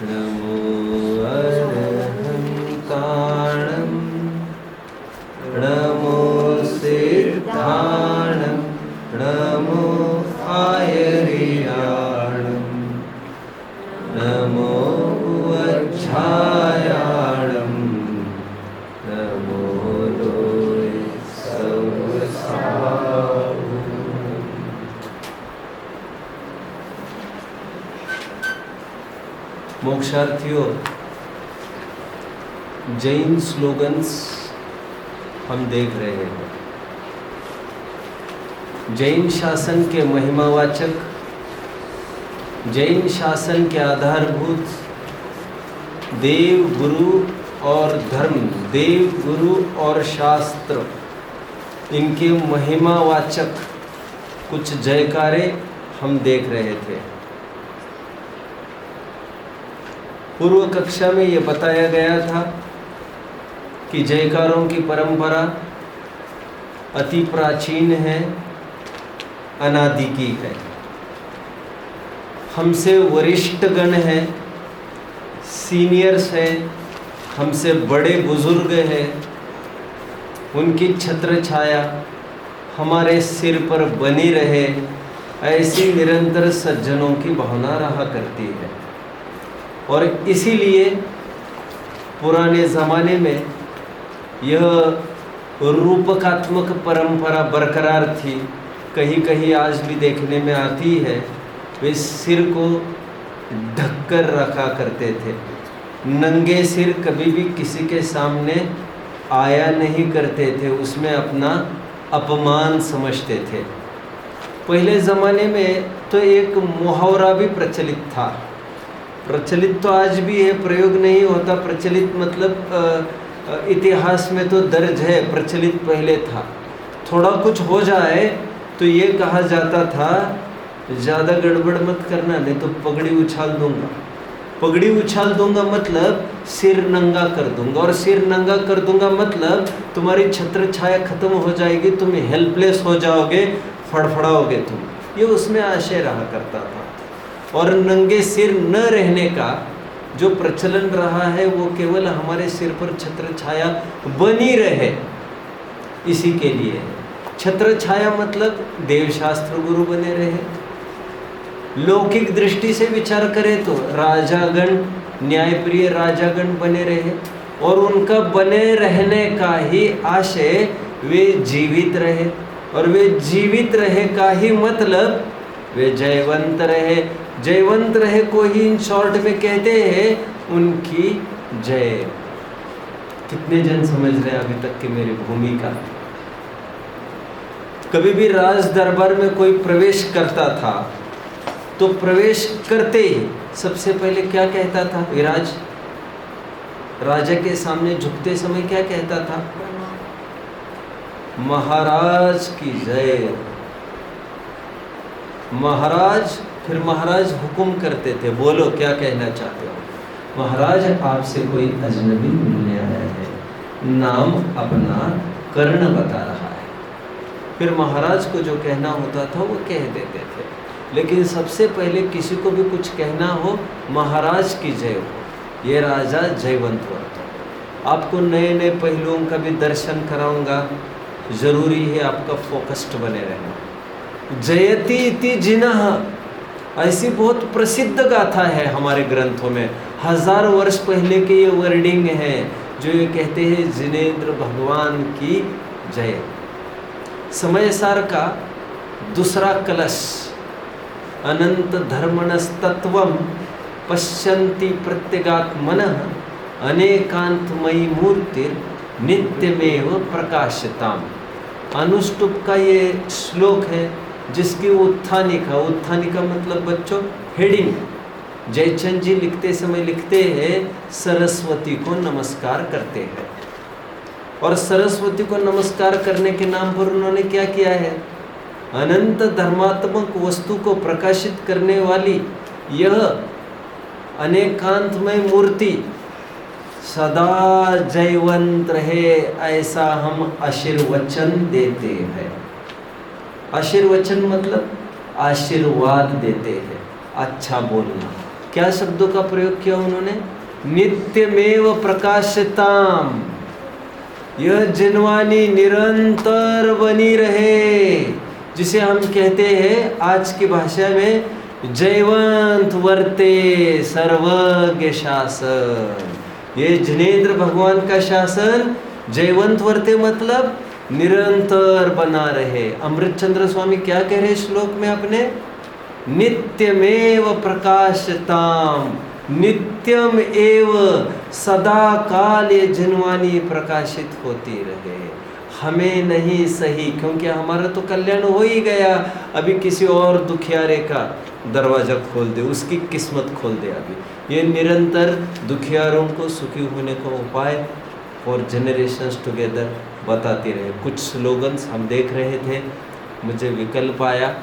नमो अरहन्ताणं नमो सिद्धाणं नमो आयर्याणं नमो वज्रायाणं नमो लोय सवसाहुं। मोक्षार्थियों, Jain slogans हम देख रहे हैं। जैन शासन के महिमावाचक, जैन शासन के आधारभूत देव, गुरु और धर्म, देव, गुरु और शास्त्र, इनके महिमावाचक कुछ जयकारे हम देख रहे थे। पूर्व कक्षा में ये बताया गया था कि जयकारों की परंपरा अति प्राचीन है, अनादि की है। हमसे वरिष्ठ गण हैं, सीनियर्स हैं, हमसे बड़े बुजुर्ग हैं, उनकी छत्र छाया हमारे सिर पर बनी रहे, ऐसी निरंतर सज्जनों की भावना रहा करती है। और इसीलिए पुराने ज़माने में यह रूपकात्मक परंपरा बरकरार थी। कहीं कहीं आज भी देखने में आती है। वे सिर को ढककर रखा करते थे, नंगे सिर कभी भी किसी के सामने आया नहीं करते थे, उसमें अपना अपमान समझते थे। पहले ज़माने में तो एक मुहावरा भी प्रचलित था। प्रचलित तो आज भी है, प्रयोग नहीं होता। प्रचलित मतलब इतिहास में तो दर्ज है, प्रचलित पहले था। थोड़ा कुछ हो जाए तो ये कहा जाता था, ज़्यादा गड़बड़ मत करना नहीं तो पगड़ी उछाल दूंगा। पगड़ी उछाल दूंगा मतलब सिर नंगा कर दूंगा, और सिर नंगा कर दूंगा मतलब तुम्हारी छत्र छाया खत्म हो जाएगी, तुम हेल्पलेस हो जाओगे, फड़फड़ाओगे तुम। ये उसमें आशय रहा करता था। और नंगे सिर न रहने का जो प्रचलन रहा है वो केवल हमारे सिर पर छत्र छाया बनी रहे, इसी के लिए। छत्र छाया मतलब देवशास्त्र गुरु बने रहे। लौकिक दृष्टि से विचार करें तो राजागण, न्यायप्रिय राजागण बने रहे, और उनका बने रहने का ही आशय वे जीवित रहे, और वे जीवित रहे का ही मतलब वे जयवंत रहे। जयवंत रहे को ही इन शॉर्ट में कहते हैं उनकी जय। कितने जन समझ रहे हैं अभी तक की मेरी भूमिका? कभी भी राज दरबार में कोई प्रवेश करता था तो प्रवेश करते ही सबसे पहले क्या कहता था? विराज, राजा के सामने झुकते समय क्या कहता था? महाराज की जय। महाराज, फिर महाराज हुक्म करते थे, बोलो क्या कहना चाहते हो? महाराज, आपसे कोई अजनबी मिलने आया है, नाम अपना कर्ण बता रहा है। फिर महाराज को जो कहना होता था वो कह देते थे। लेकिन सबसे पहले किसी को भी कुछ कहना हो, महाराज की जय हो, ये राजा जयवंत होता। आपको नए नए पहलुओं का भी दर्शन कराऊंगा, जरूरी है आपका फोकस्ड बने रहना। जयति इति जिनः, ऐसी बहुत प्रसिद्ध गाथा है हमारे ग्रंथों में। 1000 वर्ष पहले के ये वर्डिंग है जो ये कहते हैं जिनेंद्र भगवान की जय। समय सार का दूसरा कलश, अनंत धर्मणस्तत्वम पश्यन्ति प्रत्यगात्मनः अनेकांतमयी मूर्तिर नित्यमेव प्रकाशताम। अनुष्टुप का ये श्लोक है जिसकी उत्थानिका, उत्थानिका मतलब बच्चों हेडिंग, जयचंद जी लिखते समय लिखते हैं सरस्वती को नमस्कार करते हैं। और सरस्वती को नमस्कार करने के नाम पर उन्होंने क्या किया है? अनंत धर्मात्मक वस्तु को प्रकाशित करने वाली यह अनेकांतमय मूर्ति सदा जयवंत रहे, ऐसा हम आशीर्वचन देते हैं। आशीर्वचन मतलब आशीर्वाद देते हैं, अच्छा बोलना। क्या शब्दों का प्रयोग किया उन्होंने? नित्यमेव प्रकाशताम, यह जिनवानी निरंतर बनी रहे, जिसे हम कहते हैं आज की भाषा में जयवंत वर्ते सर्वज्ञ शासन। ये जिनेंद्र भगवान का शासन जयवंत वर्ते मतलब निरंतर बना रहे। अमृतचंद्र स्वामी क्या कह रहे श्लोक में अपने? नित्यमेव प्रकाशताम, नित्यम एव सदा काल ये जिनवानी प्रकाशित होती रहे। हमें नहीं सही, क्योंकि हमारा तो कल्याण हो ही गया, अभी किसी और दुखियारे का दरवाज़ा खोल दे, उसकी किस्मत खोल दे। अभी ये निरंतर दुखियारों को सुखी होने का उपाय और जनरेशंस टुगेदर बताते रहे। कुछ स्लोगन्स हम देख रहे थे, मुझे विकल्प आया।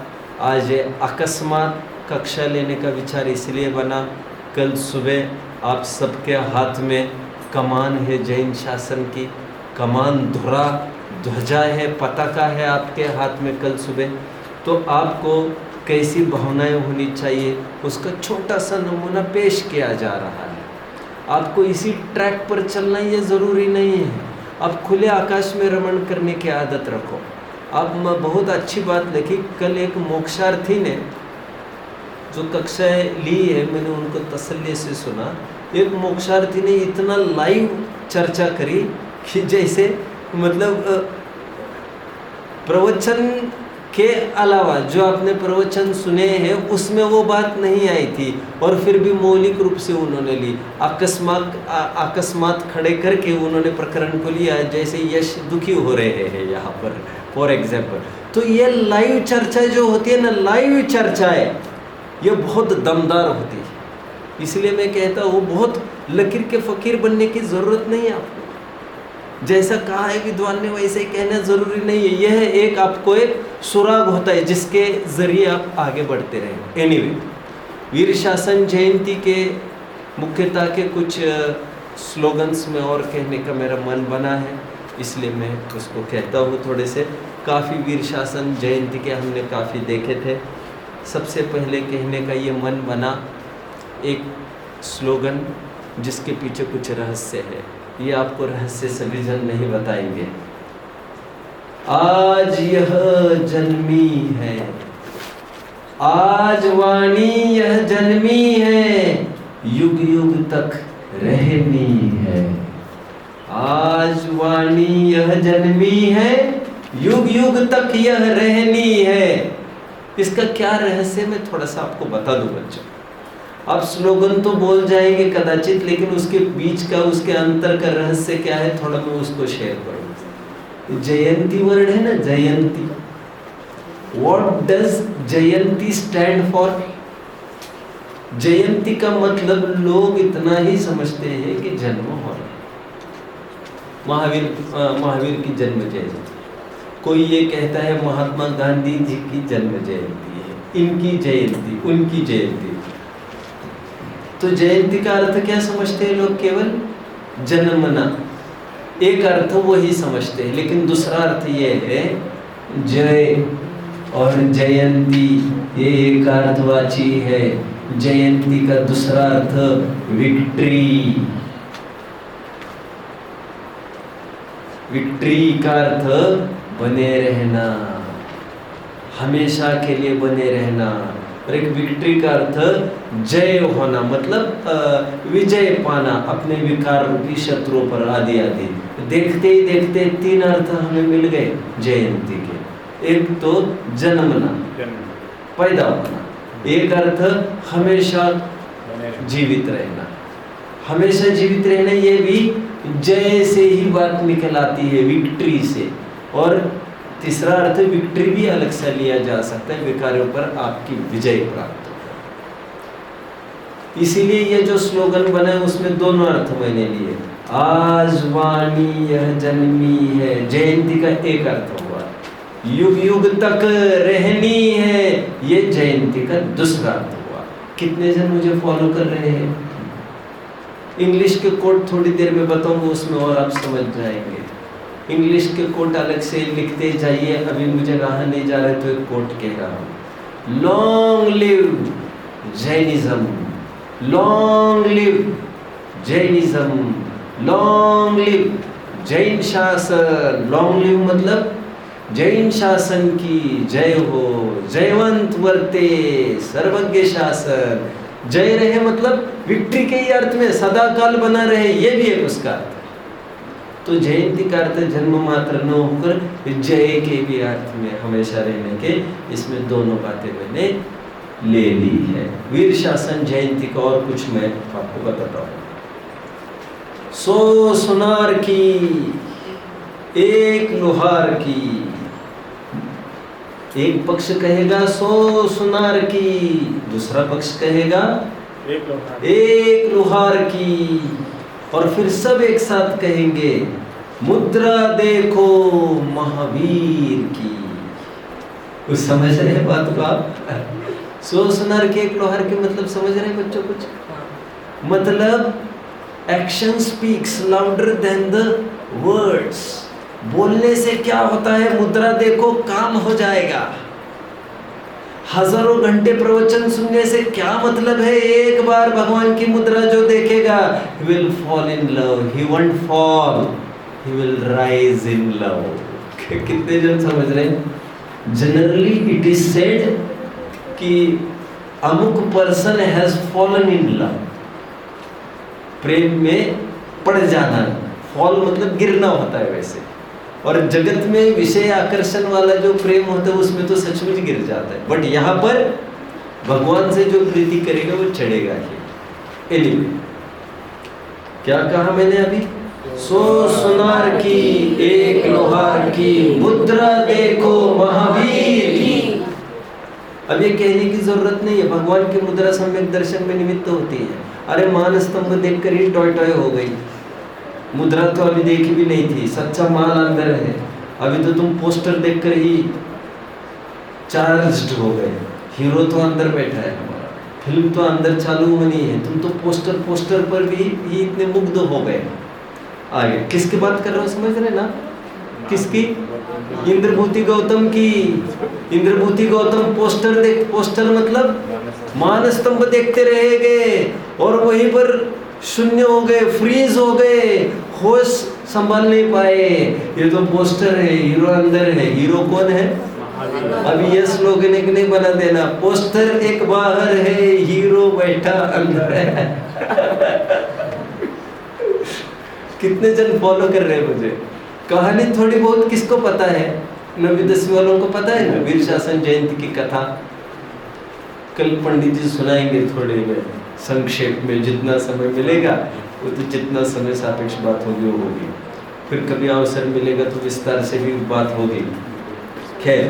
आज अकस्मात कक्षा लेने का विचार इसलिए बना, कल सुबह आप सबके हाथ में कमान है, जैन शासन की कमान, धुरा ध्वजा है, पताका है आपके हाथ में कल सुबह। तो आपको कैसी भावनाएं होनी चाहिए उसका छोटा सा नमूना पेश किया जा रहा है। आपको इसी ट्रैक पर चलना ये ज़रूरी नहीं है, आप खुले आकाश में रमण करने की आदत रखो। अब बहुत अच्छी बात लिखी, कल एक मोक्षार्थी ने जो कक्षाएं ली है, मैंने उनको तसल्ली से सुना। एक मोक्षार्थी ने इतना लाइव चर्चा करी कि जैसे मतलब प्रवचन के अलावा जो आपने प्रवचन सुने हैं उसमें वो बात नहीं आई थी, और फिर भी मौलिक रूप से उन्होंने ली। अकस्मात खड़े करके उन्होंने प्रकरण को लिया, जैसे यश दुखी हो रहे हैं यहाँ पर फॉर एग्जाम्पल। तो ये लाइव चर्चा जो होती है ना, लाइव चर्चाएं ये बहुत दमदार होती है। इसलिए मैं कहता हूँ बहुत लकीर के फ़कीर बनने की ज़रूरत नहीं है आपको। जैसा कहा है विद्वान ने वैसे ही कहना ज़रूरी नहीं है। यह एक आपको एक सुराग होता है जिसके ज़रिए आप आगे बढ़ते रहें। एनीवे, वीर शासन जयंती के मुख्यता के कुछ स्लोगन्स में और कहने का मेरा मन बना है, इसलिए मैं उसको कहता हूँ थोड़े से। काफ़ी वीर शासन जयंती के हमने काफ़ी देखे थे। सबसे पहले कहने का ये मन बना एक स्लोगन जिसके पीछे कुछ रहस्य है। ये आपको रहस्य सभी जन नहीं बताएंगे। आज यह जन्मी है, आज वाणी यह जन्मी है, युग युग तक रहनी है। आज वाणी यह जन्मी है, युग युग तक यह रहनी है। इसका क्या रहस्य मैं थोड़ा सा आपको बता दूं बच्चों। आप स्लोगन तो बोल जाएंगे कदाचित, लेकिन उसके बीच का, उसके अंतर का रहस्य क्या है थोड़ा मैं उसको शेयर करूंगा। जयंती वर्ड है ना, Jayanti, what does Jayanti stand for? जयंती का मतलब लोग इतना ही समझते हैं कि जन्म हो रहा है, महावीर की जन्म जयंती। कोई ये कहता है महात्मा गांधी जी की जन्म जयंती है, इनकी जयंती, उनकी जयंती। तो जयंती का अर्थ क्या समझते हैं लोग? केवल जन्मना, एक अर्थ वही समझते हैं, लेकिन दूसरा अर्थ ये है जय और जयंती, ये एक अर्थवाची है। जयंती का दूसरा अर्थ विक्ट्री, विक्ट्री का अर्थ बने रहना, हमेशा के लिए बने रहना। और एक विक्ट्री का अर्थ जय होना, मतलब विजय पाना अपने विकार रूपी शत्रुओं पर, आदि आदि। देखते ही देखते तीन अर्थ हमें मिल गए जयंती के। एक तो जन्मना, पैदा होना, एक अर्थ हमेशा जीवित रहना। हमेशा जीवित रहना ये भी जय से ही बात निकल आती है, विक्ट्री से। और तीसरा अर्थ विक्ट्री भी अलग से लिया जा सकता है, विकारों पर आपकी विजय प्राप्त हो। इसीलिए ये जो स्लोगन बना है उसमें दोनों अर्थ मैंने लिए। आज वाणी यह जन्मी है, जयंती का एक अर्थ हुआ, युग युग तक रहनी है, ये जयंती का दूसरा अर्थ हुआ। कितने जन मुझे फॉलो कर रहे हैं? इंग्लिश के कोड थोड़ी देर में बताऊंगा, उसमें और आप समझ जाएंगे। इंग्लिश के कोट अलग से लिखते जाइए, अभी मुझे रहा नहीं जा रहा तो एक कोट कह रहा हूँ। Long live Jainism, long live Jainism, long live Jain shasan. Long live मतलब जैन शासन की जय हो, जयवंत वर्ते सर्वज्ञ शासन। जय रहे मतलब विक्ट्री के ही अर्थ में, सदा काल बना रहे, ये भी है उसका अर्थ। तो जयंती का अर्थ जन्म मात्र न होकर जय के भी अर्थ में हमेशा रहने के, इसमें दोनों बातें मैंने ले ली है। वीर शासन जयंती का और कुछ मैं आपको बताता हूँ। सो सुनार की एक लोहार की, एक पक्ष कहेगा सो सुनार की, दूसरा पक्ष कहेगा एक लोहार की, और फिर सब एक साथ कहेंगे मुद्रा देखो महावीर की। कुछ समझ रहे हैं बात को आप? सो सुनार के एक लोहार के मतलब समझ रहे हैं बच्चों? कुछ मतलब action speaks louder than the words. बोलने से क्या होता है? मुद्रा देखो, काम हो जाएगा। हजारों घंटे प्रवचन सुनने से क्या मतलब है? एक बार भगवान की मुद्रा जो देखेगा, he will fall in love, he won't fall, he will rise in love। कितने जन समझ रहे हैं? जनरली इट इज सेड कि अमुक person has fallen in love, प्रेम में पड़ जाना। फॉल मतलब गिरना होता है वैसे, और जगत में विषय आकर्षण वाला जो प्रेम होता है उसमें तो सचमुच गिर जाता है, बट यहाँ पर भगवान से जो प्रीति करेगा वो चढ़ेगा ही। एनीवे, क्या कहा मैंने अभी? सो सुनार की एक लोहार की, मुद्रा देखो महावीर की। अब ये कहने की जरूरत नहीं है, भगवान की मुद्रा सम्यक दर्शन में निमित्त होती है। अरे मान स्तंभ देखकर ही टॉय टॉय हो गई, मुद्रा तो अभी देखी भी नहीं थी, सच्चा माल अंदर है। अभी तो तुम पोस्टर देखकर ही चार्ज्ड हो गए। हीरो तो अंदर बैठा है हमारा, फिल्म तो अंदर चालू होनी है, तुम तो पोस्टर पर भी इतने मुग्ध हो गए। आगे किसकी बात कर रहे हो, समझ रहे ना? किसकी? इंद्रभूति गौतम की। इंद्रभूति गौतम पोस्टर मतलब मान स्तंभ देखते रह गए और वहीं पर शून्य हो गए, फ्रीज हो गए, होश संभाल नहीं पाए। ये तो पोस्टर है, हीरो अंदर है। हीरो कौन है? अभी ये स्लोगन एक नहीं बना देना, पोस्टर एक बाहर है, हीरो बैठा अंदर है। कितने जन फॉलो कर रहे हैं मुझे? कहानी थोड़ी बहुत किसको पता है? 9वीं-10वीं वालों को पता है ना वीर शासन जयंती की कथा? कल पंडित जी सुनाएंगे थोड़े में संक्षेप में, जितना समय मिलेगा वो तो जितना समय सापेक्ष बात होगी वो होगी, फिर कभी अवसर मिलेगा तो विस्तार से भी बात होगी। खैर,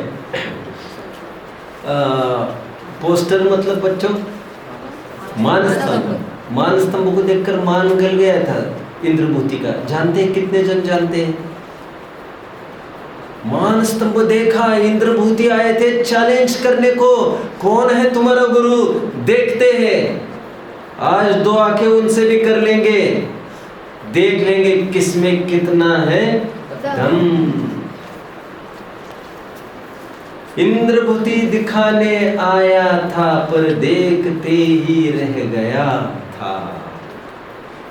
पोस्टर मतलब बच्चों मान स्तंभ। मान स्तंभ को देखकर मान गल गया था इंद्रभूति का। जानते हैं कितने जन जानते हैं? मान स्तंभ देखा, इंद्रभूति आए थे चैलेंज करने को, कौन है तुम्हारा गुरु? देखते हैं, आज 2 आंखें उनसे भी कर लेंगे, देख लेंगे किसमें कितना है दम। इंद्रभूति दिखाने आया था पर देखते ही रह गया था।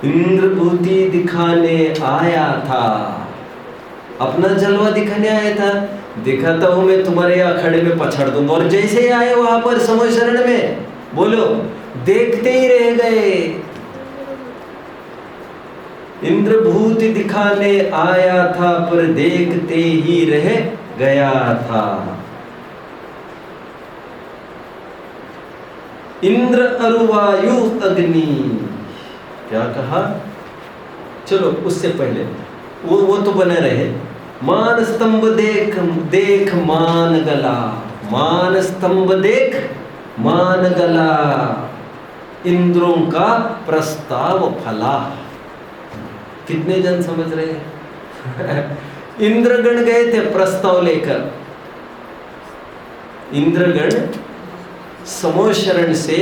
इंद्रभूति दिखाने आया था, अपना जलवा दिखाने आया था। दिखाता हूं मैं तुम्हारे यहाँ खड़े में पछाड़ दूंगा, और जैसे ही आए वहां पर समय शरण में बोलो देखते ही रह गए। इंद्रभूति दिखाने आया था पर देखते ही रह गया था। इंद्र अरुवायु अग्नि, क्या कहा? चलो उससे पहले वो तो बने रहे। मान स्तंभ देख देख मान गला, मान स्तंभ देख मान गला, इंद्रों का प्रस्ताव फला। कितने जन समझ रहे हैं? इंद्रगण गए थे प्रस्ताव लेकर। इंद्रगण समोशरण से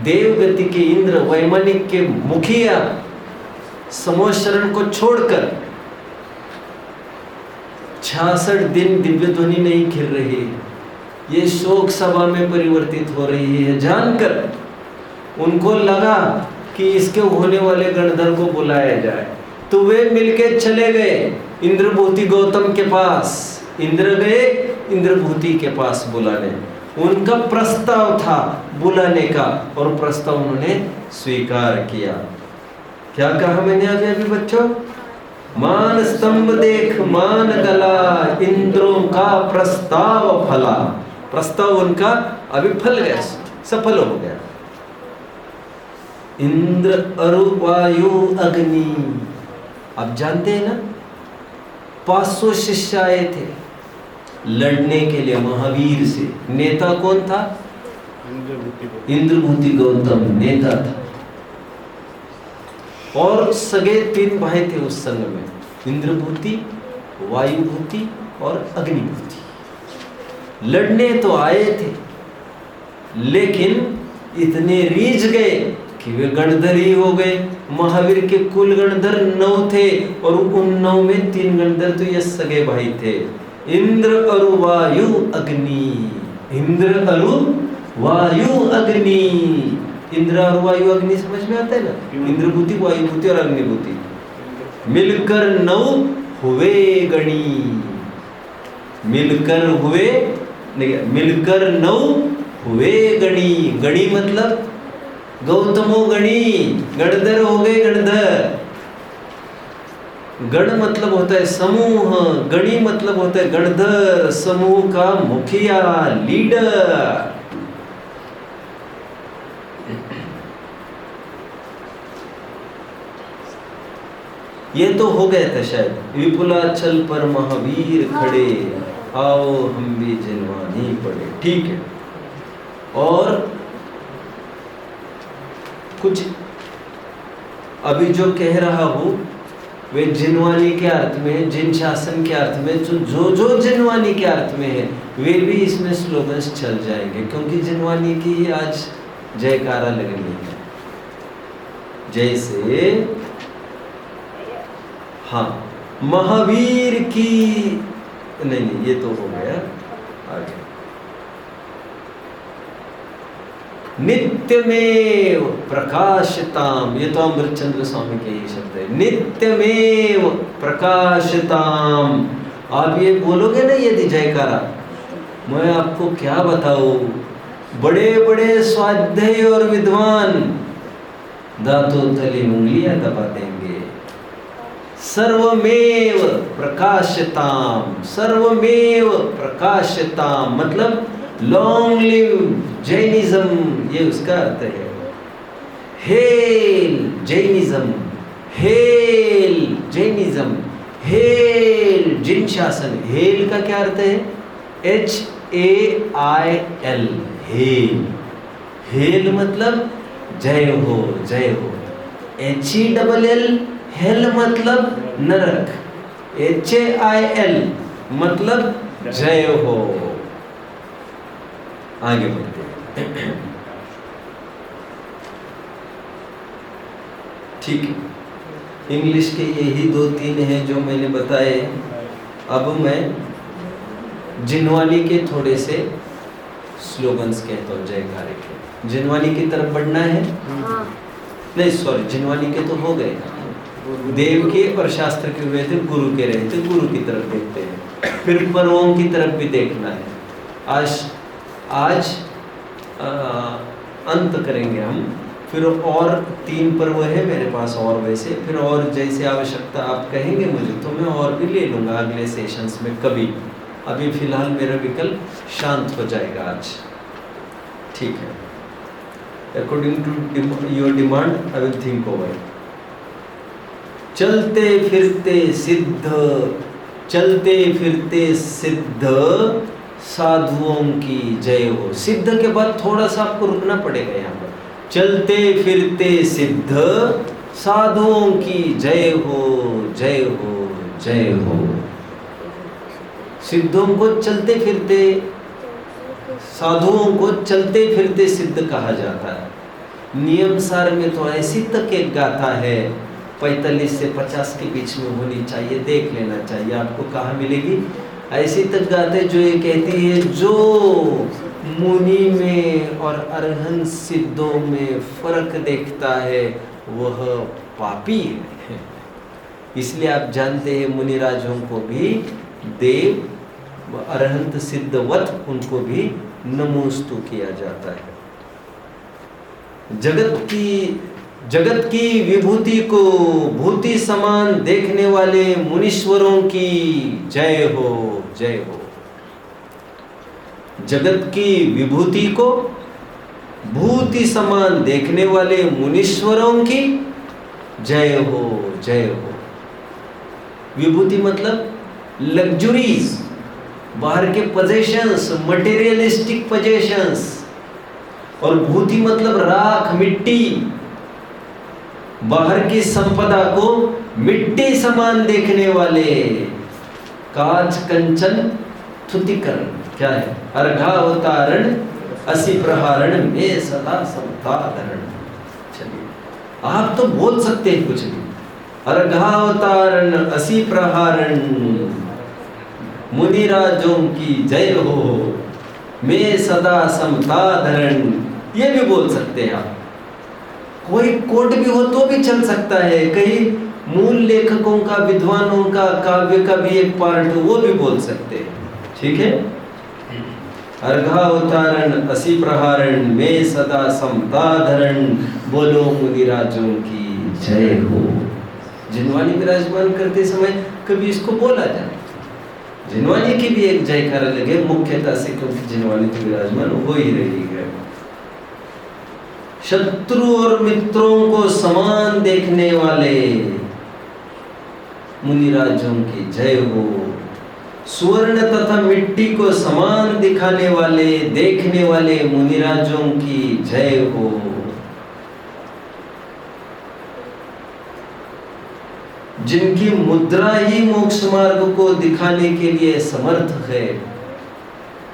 देवगति के इंद्र वैमानिक के मुखिया समोशरण को छोड़कर 66 दिन दिव्य ध्वनि नहीं खिल रही, ये शोक सभा में परिवर्तित हो रही है जानकर उनको लगा कि इसके होने वाले गणधर को बुलाया जाए, तो वे मिलके चले गए इंद्रभूति गौतम के पास। इंद्र गए इंद्रभूति के पास बुलाने, उनका प्रस्ताव था बुलाने का, और प्रस्ताव उन्होंने स्वीकार किया। क्या कहा मैंने अभी बच्चों? मान स्तंभ देख मान गला, इंद्रों का प्रस्ताव फला। प्रस्ताव उनका अभी फल गया, सफल हो गया। इंद्र अरु वायु अग्नि, अब जानते हैं ना, 500 शिष्य आए थे लड़ने के लिए महावीर से। नेता कौन था? इंद्रभूति गौतम नेता था, और सगे 3 भाई थे उस संग में, इंद्रभूति, वायुभूति और अग्निभूति। लड़ने तो आए थे, लेकिन इतने रीझ गए कि वे गणधर ही हो गए। महावीर के कुल गणधर 9 थे, और उन 9 में 3 गणधर तो ये सगे भाई थे। इंद्र अरु वायु अग्नि, इंद्र अरु वायु अग्नि। इंद्र और वायु अग्नि समझ में आता है ना? इंद्रभूति, वायुभूति और अग्निभूति मिलकर 9 हुए गणी। मिलकर हुए नहीं, मिलकर 9 हुए गणी। गणी मतलब गौतमो गणी, गणधर हो गए गणधर। गण मतलब होता है समूह, गणी मतलब होता है गणधर, समूह का मुखिया, लीडर। ये तो हो गया था शायद। विपुलाचल पर महावीर खड़े, आओ हम भी जिनवानी पड़े। ठीक है, और कुछ अभी जो कह रहा हूं वे जिनवानी के अर्थ में, जिन शासन के अर्थ में, जो जिनवानी के अर्थ में है, वे भी इसमें स्लोगन्स चल जाएंगे, क्योंकि जिनवानी की आज जयकारा लगनी है। जैसे हाँ, महावीर की नहीं, ये तो हो गया। आगे नित्यमेव प्रकाशताम, ये तो अमृतचंद्र स्वामी के ही शब्द है। नित्यमेव प्रकाशताम। आप ये बोलोगे ना यदि जयकारा, मैं आपको क्या बताऊं, बड़े बड़े स्वाध्यायी और विद्वान दांतों तले उंगलियां दबा देंगे। सर्वमेव प्रकाशताम, सर्वमेव प्रकाशताम मतलब लॉन्ग लिव जैनिज्म, ये उसका अर्थ है। Hail Jainism, hail Jainism, hail Jin shasan. Hail का क्या अर्थ है? HAIL, hello. हेल मतलब जय हो, जय हो। HELL, हेल मतलब नरक। HAIL मतलब जय हो। आगे बढ़ते हैं। ठीक है, इंग्लिश के यही 2-3 हैं जो मैंने बताए। अब मैं जिनवानी के थोड़े से स्लोगन्स कहता हूँ जयकारे के। जिनवानी की तरफ बढ़ना है? नहीं सॉरी, जिनवानी के तो हो गए। देव के और शास्त्र के हुए थे, गुरु के रहे थे, गुरु की तरफ देखते हैं। फिर पर्वों की तरफ भी देखना है। आज अंत करेंगे हम, फिर और 3 पर्व है मेरे पास, और वैसे फिर और जैसे आवश्यकता आप कहेंगे मुझे तो मैं और भी ले लूँगा अगले सेशंस में कभी। अभी फिलहाल मेरा विकल्प शांत हो जाएगा आज। ठीक है, according to your demand I will think over. चलते फिरते सिद्ध, चलते फिरते सिद्ध साधुओं की जय हो। सिद्ध के बाद थोड़ा सा आपको रुकना पड़ेगा यहाँ पर। चलते फिरते सिद्ध साधुओं की जय हो, जय हो, जय हो। सिद्धों को चलते फिरते, साधुओं को चलते फिरते सिद्ध कहा जाता है। नियम सार में तो ऐसी तक एक गाथा है 45 से 50 के बीच में होनी चाहिए, देख लेना चाहिए आपको कहाँ मिलेगी। ऐसी तक गाते जो ये कहती है, जो मुनि में और अरहंत सिद्धों में फर्क देखता है वह पापी है। इसलिए आप जानते हैं मुनिराजों को भी देव अरहंत सिद्धवत उनको भी नमोस्तु किया जाता है। जगत की विभूति को भूति समान देखने वाले मुनीश्वरों की जय हो, जय हो। जगत की विभूति को भूति समान देखने वाले मुनीश्वरों की जय हो, जय हो। विभूति मतलब लग्जरीज, बाहर के पोजेशंस, मटेरियलिस्टिक पोजेशंस, और भूति मतलब राख, मिट्टी, बाहर की संपदा को मिट्टी समान देखने वाले। काज कंचन थुतिकरण क्या है? अर्घावतारण असी प्रहारण में सदा समताधरण। चलिए आप तो बोल सकते हैं कुछ भी। अर्घावतारण असी प्रहारण मुनिराजों की जय हो, मैं सदा समताधरण, ये भी बोल सकते हैं आप। कोई कोट भी हो तो भी चल सकता है। कहीं मूल लेखकों का, विद्वानों का काव्य का भी एक पार्ट वो भी बोल सकते हैं। ठीक है। अर्घावतारण असी प्रहारण मैं सदा समताधरण, बोलो मुनिराजों की जय हो। जिनवानी विराजमान करते समय कभी इसको बोला जाए, जिनवानी की भी एक जयकारा लगे मुख्यता से, क्योंकि जिनवानी तो विराजमान हो ही रही है। शत्रु और मित्रों को समान देखने वाले मुनिराजों की जय हो। स्वर्ण तथा मिट्टी को समान दिखाने वाले, देखने वाले मुनिराजों की जय हो। जिनकी मुद्रा ही मोक्ष मार्ग को दिखाने के लिए समर्थ है,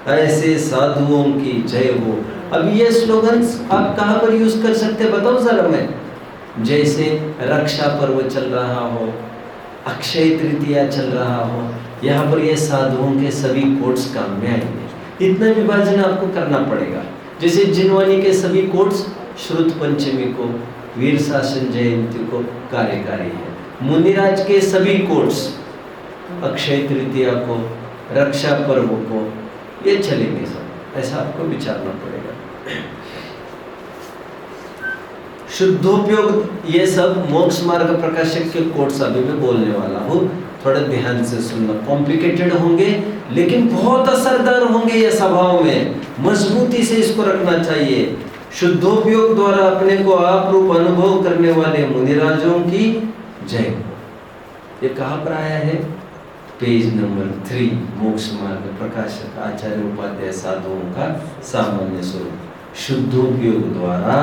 ऐसे साधुओं की जय हो। अब ये स्लोगन्स आप कहाँ पर यूज कर सकते बताओ जरा मैं। जैसे रक्षा पर्व चल रहा हो, अक्षय तृतीया चल रहा हो, यहाँ पर ये साधुओं के सभी कोट्स काम में आएंगे। इतना विभाजन आपको करना पड़ेगा। जैसे जिनवानी के सभी कोट्स श्रुत पंचमी को, वीर शासन जयंती को कार्यकारी है। मुनिराज के सभी कोट्स अक्षय तृतीया को, रक्षा पर्व को, ये चलेंगे सब। ऐसा आपको विचारना पड़ेगा। शुद्धोपयोग, ये सब मोक्ष मार्ग प्रकाशक के कोट्स अभी मैं बोलने वाला हूँ, थोड़ा ध्यान से सुनना। कॉम्प्लिकेटेड होंगे लेकिन बहुत असरदार होंगे ये सभाओं में। मजबूती से इसको रखना चाहिए। शुद्धोपयोग द्वारा अपने को आप रूप अनुभव करने वाले मुनिराजों की जय हो। ये कहाँ पर आया है? पेज नंबर 3, मोक्ष मार्ग प्रकाशक आचार्य उपाध्याय साधुओं का सामान्य स्वरूप। शुद्धोपयोग द्वारा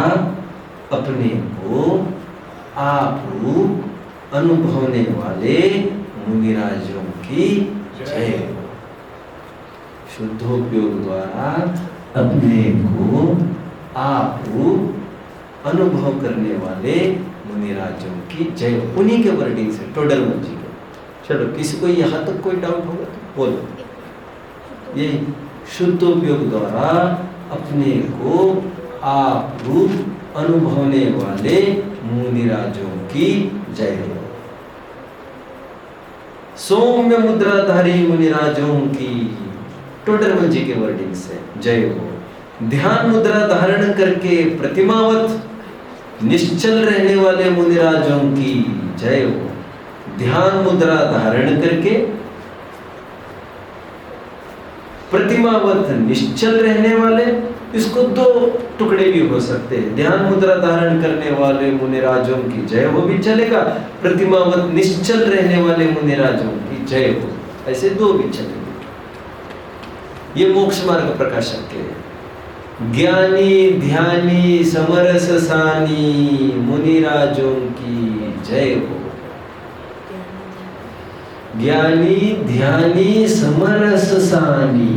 अपने को आप रूप अनुभवने वाले मुनिराजों की जय हो। शुद्धोपयोग द्वारा अपने को आप रूप अनुभव करने वाले मुनिराजों की जय हो। उन्हीं के वर्डिंग से, टोडरमल जी के। चलो, किसी को यहाँ तक कोई डाउट होगा तो बोलो। यही शुद्धोपयोग द्वारा अपने को आप रूप अनुभवने वाले मुनिराजों की जय हो। सौम्य मुद्राधारी मुनिराजों की, टोडरमल जी के वर्डिंग से, जय हो। ध्यान मुद्रा धारण करके प्रतिमावत निश्चल रहने वाले मुनिराजों की जय हो। ध्यान मुद्रा धारण करके प्रतिमावत निश्चल रहने वाले, इसको दो टुकड़े भी हो सकते हैं। ध्यान मुद्रा धारण करने वाले मुनिराजों की जय हो भी चलेगा, प्रतिमावत निश्चल रहने वाले मुनिराजों की जय हो, ऐसे दो भी चलेंगे। ये मोक्ष मार्ग प्रकाशक के ज्ञानी ध्यानी समरस सानी मुनिराजों की जय हो। ज्ञानी ध्यानी समरस सानी,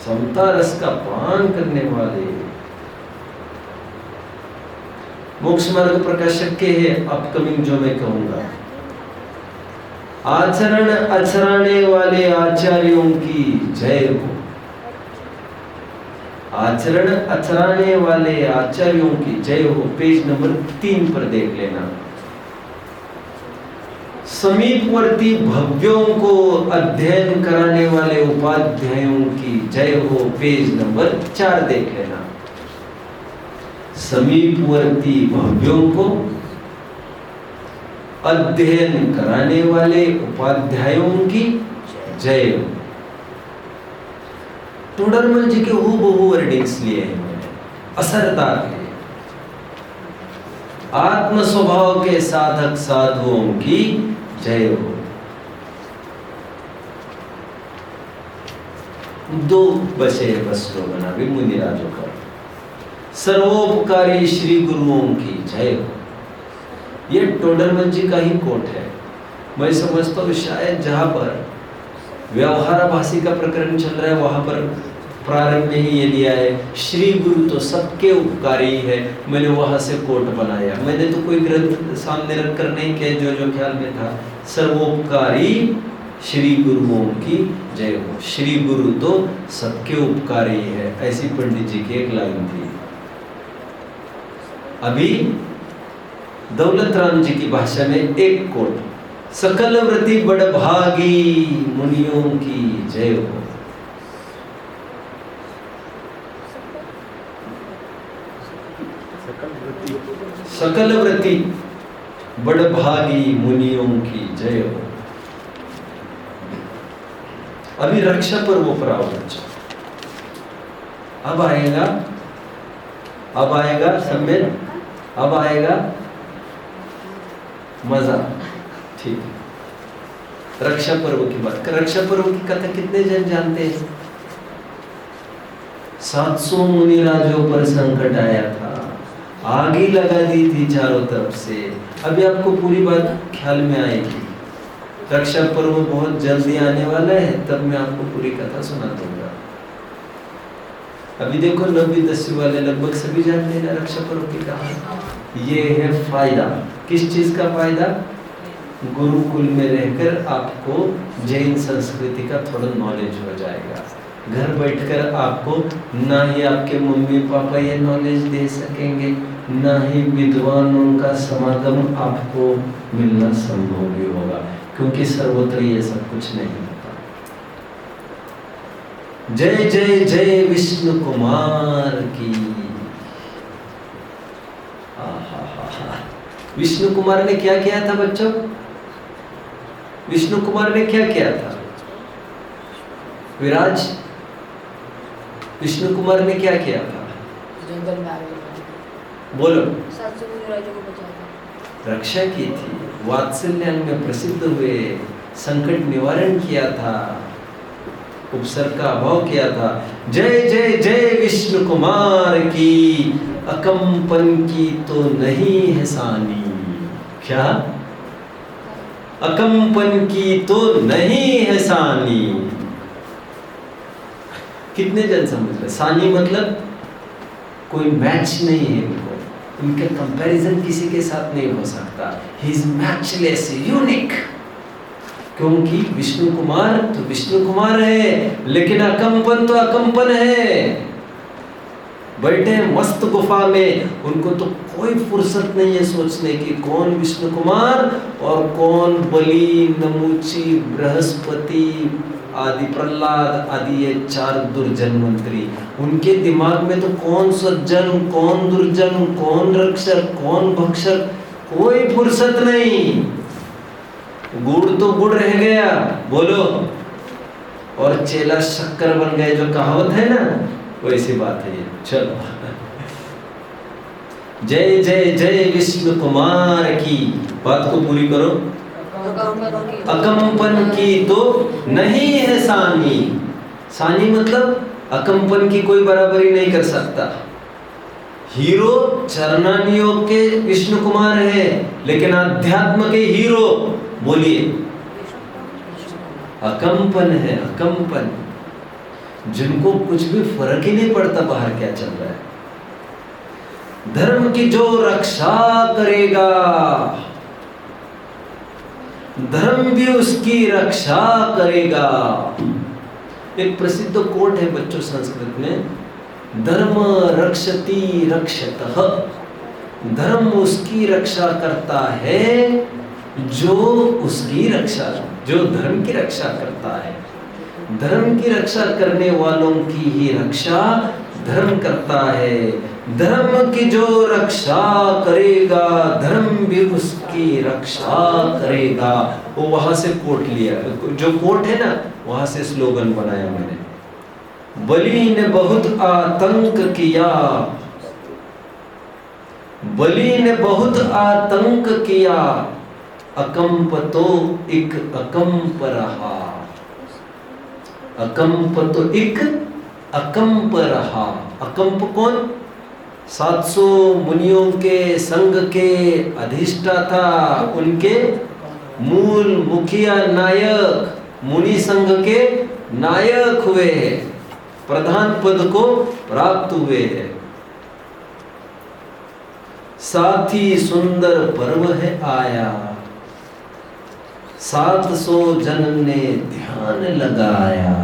समता रस का पान करने वाले मोक्ष मार्ग प्रकाशक के है अपकमिंग जो मैं कहूंगा। आचरण आचराने वाले आचार्यों की जय हो। आचरण आचराने वाले आचार्यों की जय हो। पेज नंबर 3 पर देख लेना। समीपवर्ती भव्यों को अध्ययन कराने वाले उपाध्यायों की जय हो। पेज नंबर 4 देख लेना। समीपवर्ती भव्यों को अध्ययन कराने वाले उपाध्यायों की जय हो। टोडरमल जी के हूबहू वर्डिंग्स लिए हैं मैंने, असरदार है। आत्म स्वभाव के साधक साधुओं की जय हो। 2 बचे बस स्लोगन अभी मुनिराजों का। सर्वोपकारी श्री गुरुओं की जय हो। ये टोडरमल जी का ही कोट है। मैं समझता हूँ शायद जहां पर व्यवहाराभासी का प्रकरण चल रहा है वहां पर प्रारंभ में ही ये लिया है। श्री गुरु तो सबके उपकारी है, मैंने वहां से कोट बनाया। मैंने तो कोई ग्रंथ सामने रखकर नहीं किया, जो ख्याल में था। सर्वोपकारी श्री गुरुओं की जय हो। श्री गुरु तो सबके उपकारी है, ऐसी पंडित जी की एक लाइन थी। अभी दौलत राम जी की भाषा में एक कोट, सकल व्रति बड़भागी मुनियों की जय हो। सकल व्रति बड़भागी मुनियों की जय हो। अभी रक्षा पर्व पर आओ बच्चों। अब आएगा सम्मेलन, अब आएगा मजा। ठीक है, रक्षा पर्व की बात। रक्षा पर्व की कथा कितने जन जानते हैं? 700 मुनिराजों पर संकट आया था, आग ही लगा दी थी चारों तरफ से। अभी आपको पूरी बात ख्याल में आएगी। रक्षा पर्व बहुत जल्दी आने वाला है, तब मैं आपको पूरी कथा सुना दूंगा। अभी देखो 9वीं 10वीं वाले लगभग सभी जानते हैं ना रक्षा पर्व की कहानी। ये है फायदा। किस चीज का फायदा? गुरुकुल में रहकर आपको जैन संस्कृति का थोड़ा नॉलेज हो जाएगा। घर बैठकर आपको ना ही आपके मम्मी पापा ये नॉलेज दे सकेंगे, ना ही विद्वानों का समागम आपको मिलना संभव भी होगा, क्योंकि सर्वत्र ये सब कुछ नहीं होता। जय जय जय विष्णु कुमार की। विष्णु कुमार ने क्या किया था बच्चों? विष्णु कुमार ने क्या किया था? विराज, विष्णु कुमार ने क्या किया था? जंगल में आग बोलो। 700 मुनिराजों को बचाया, रक्षा की थी, वात्सल्य में प्रसिद्ध हुए, संकट निवारण किया था, उपसर्ग का अभाव किया था। जय जय जय विष्णु कुमार की, अकंपन की तो नहीं है सानी। क्या? अकंपन की तो नहीं है सानी। कितने जन समझ रहे? सानी मतलब कोई मैच नहीं है इनको, इनका कंपैरिजन किसी के साथ नहीं हो सकता। He is matchless, unique. क्योंकि विष्णु कुमार तो विष्णु कुमार है, लेकिन अकंपन तो अकंपन है। बैठे मस्त गुफा में, उनको तो कोई फुर्सत नहीं है सोचने की कौन विष्णु कुमार और कौन बलि, नमूची, बृहस्पति आदि, प्रहलाद आदि, ये 4 दुर्जन मंत्री। उनके दिमाग में तो कौन सज्जन, कौन दुर्जन, कौन रक्षक, कौन भक्षक, कोई फुर्सत नहीं। गुड़ तो गुड़ रह गया, बोलो, और चेला शक्कर बन गए, जो कहावत है ना, वैसी बात है ये। चलो, जय जय जय विष्णु कुमार की। बात को पूरी करो। अकंपन की तो नहीं है सानी। सानी मतलब अकंपन की कोई बराबरी नहीं कर सकता। हीरो चरणानियों के विष्णु कुमार है, लेकिन अध्यात्म के हीरो बोलिए अकंपन है। अकंपन, जिनको कुछ भी फर्क ही नहीं पड़ता बाहर क्या चल रहा है। धर्म की जो रक्षा करेगा, धर्म भी उसकी रक्षा करेगा। एक प्रसिद्ध कोट है बच्चों संस्कृत में, धर्म रक्षति रक्षतः, धर्म उसकी रक्षा करता है जो उसकी रक्षा, जो धर्म की रक्षा करता है। धर्म की रक्षा करने वालों की ही रक्षा धर्म करता है। धर्म की जो रक्षा करेगा धर्म भी उसकी रक्षा करेगा। वो वहां से कोट लिया, जो कोट है ना वहां से स्लोगन बनाया मैंने। बलि ने बहुत आतंक किया, बलि ने बहुत आतंक किया, अकंप तो एक अकंप रहा, अकंप तो एक अकंप रहा। अकंप कौन? 700 मुनियों के संघ के अधिष्ठाता, उनके मूल मुखिया नायक, मुनि संघ के नायक हुए हैं, प्रधान पद को प्राप्त हुए हैं। साथ ही सुंदर पर्व है आया, 700 जन ने ध्यान लगाया।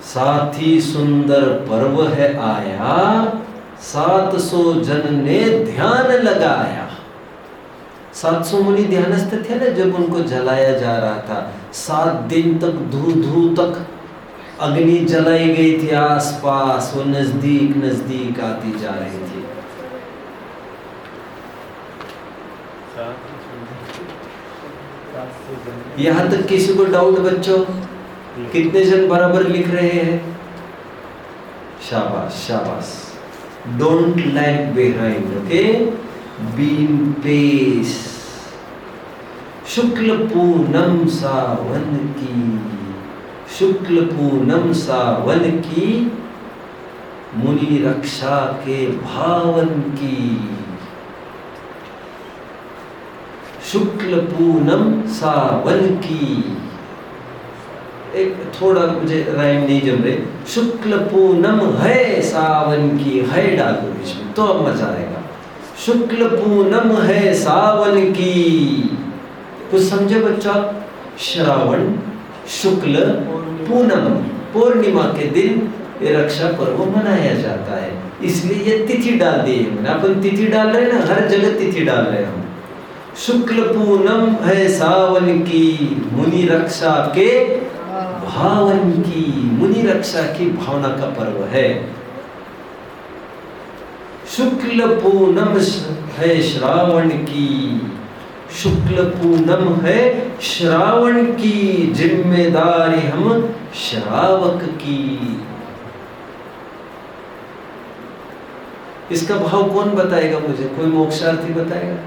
साथ ही सुंदर पर्व है आया, 700 जन ने ध्यान लगाया। 700 मुनि ध्यानस्थ थे ना जब उनको जलाया जा रहा था। 7 दिन तक धू धू तक अग्नि जलाई गई थी आसपास, वो नजदीक नजदीक आती जा रही थी। यहां तक किसी को डाउट बच्चों? कितने जन बराबर लिख रहे हैं? शाबाश शाबाश। Don't lag behind, okay, be in pace. शुक्ल पूनम सावन की, शुक्ल पूनम सावन की, मुनि रक्षा के भावन की। शुक्ल पूनम सावन की, एक थोड़ा मुझे राइम नहीं जम रहे। शुक्ल पूनम है सावन की, है डाल दो बीच में तो अब मजा आएगा। शुक्ल पूनम है सावन की, कुछ समझे बच्चा? श्रावण शुक्ल पूनम, पूर्णिमा के दिन ये रक्षा पर्व मनाया जाता है, इसलिए ये तिथि डाल दी है। अपन तिथि डाल रहे हैं ना, हर जगह तिथि डाल रहे हैं हम। शुक्ल पूनम है सावन की, मुनि रक्षा के भावन की, मुनि रक्षा की भावना का पर्व है। शुक्ल पूनम है श्रावण की, शुक्ल पूनम है श्रावण की, जिम्मेदारी हम श्रावक की। इसका भाव कौन बताएगा मुझे? कोई मोक्षार्थी बताएगा?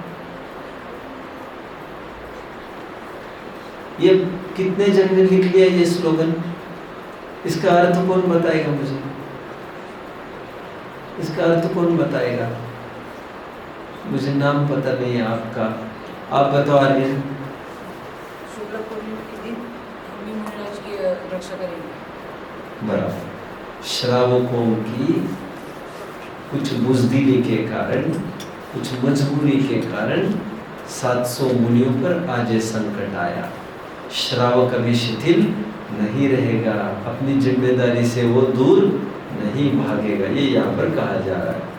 ये कितने जन ने लिख लिया ये स्लोगन? इसका अर्थ कौन बताएगा मुझे? इसका अर्थ कौन बताएगा? मुझे नाम पता नहीं है आपका, आप बताओ आर्यन। शुक्ल पूर्णिमा के दिन मुनि महाराज की रक्षा करेंगे। बराबर। श्रावकों की कुछ बुजदिली के कारण, कुछ मजबूरी के कारण 700 मुनियों पर आज ये संकट आया। श्रावक अभी शिथिल नहीं रहेगा, अपनी जिम्मेदारी से वो दूर नहीं भागेगा, ये यहाँ पर कहा जा रहा है।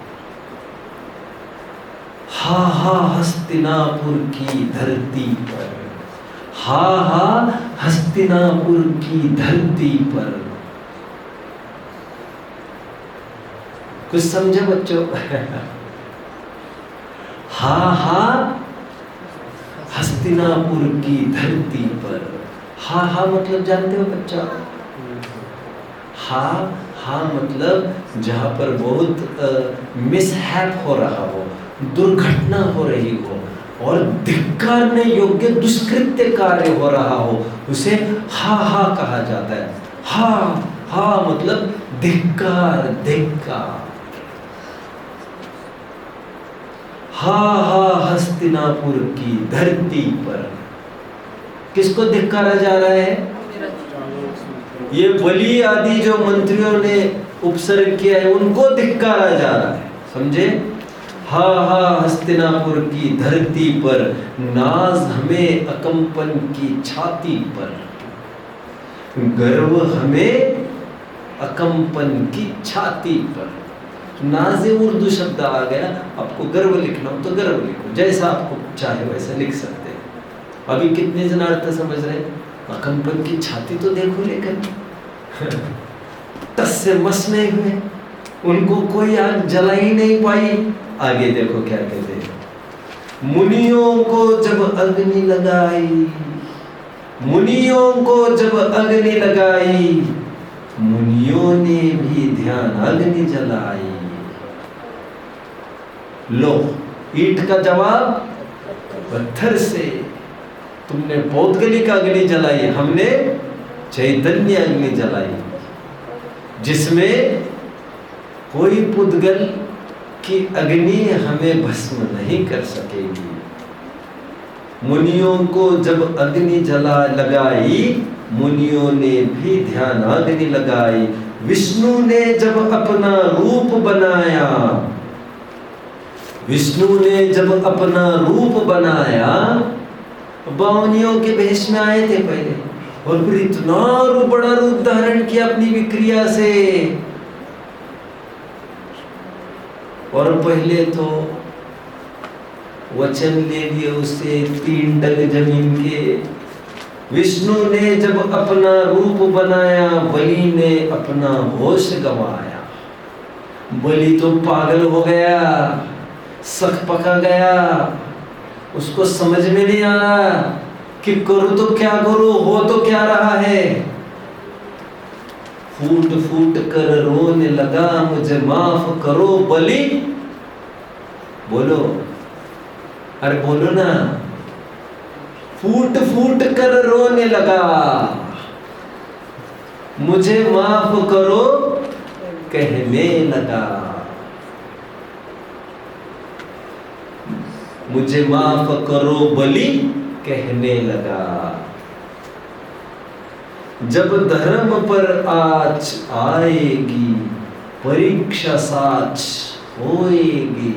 हा हा हस्तिनापुर की धरती पर, हा हा हस्तिनापुर की धरती पर। कुछ समझे बच्चों? हा हा हस्तिनापुर की धरती पर। हा हा मतलब जानते हो बच्चा? हा हा मतलब जहां पर बहुत मिसहैप हो रहा हो, दुर्घटना हो रही हो और धिक्कारने योग्य दुष्कृत्य कार्य हो रहा हो, उसे हा हा कहा जाता है। हा हा मतलब धिक्कार, धिक्कार। हा हा हस्तिनापुर की धरती पर। किसको धिक्कारा जा रहा है? ये बलि आदि जो मंत्रियों ने उपसर्ग किया है उनको धिक्कारा जा रहा है, समझे? हा हा हस्तिनापुर की धरती पर, नाज हमें अकंपन की छाती पर, गर्व हमें अकंपन की छाती पर। नाज़े उर्दू शब्द आ गया, आपको गर्व लिखना हो तो गर्व लिखो, जैसा आपको चाहे वैसा लिख सकते हैं। अभी कितने जन अर्थ समझ रहे हैं? अकंपन की छाती तो देखो, लेकर टस से मस नहीं हुए, उनको कोई आग जला ही नहीं पाई। आगे देखो क्या कहते हैं, मुनियों को जब अग्नि लगाई, मुनियों को जब अग्नि लगाई, मुनियों ने भी ध्यान अग्नि जलाई। लो, ईंट का जवाब पत्थर से। तुमने पौद्गलिक अग्नि जलाई, हमने चैतन्य अग्नि जलाई, जिसमें कोई पुद्गल की अग्नि हमें भस्म नहीं कर सकेगी। मुनियों को जब अग्नि जला लगाई, मुनियों ने भी ध्यान अग्नि लगाई। विष्णु ने जब अपना रूप बनाया, विष्णु ने जब अपना रूप बनाया, बावनियों के भेष में आए थे पहले, और फिर इतना बड़ा रूप धारण किया अपनी विक्रिया से। और पहले तो वचन ले लिए उससे 3 डग जमीन के। विष्णु ने जब अपना रूप बनाया, बलि ने अपना होश गंवाया। बलि तो पागल हो गया, सख पका गया, उसको समझ में नहीं आ रहा कि करूं तो क्या करूं, हो तो क्या रहा है। फूट फूट कर रोने लगा, मुझे माफ करो बलि। बोलो, अरे बोलो ना। फूट फूट कर रोने लगा, मुझे माफ करो कहने लगा। मुझे माफ करो बलि कहने लगा। जब धर्म पर आँच आएगी, परीक्षा साच होएगी।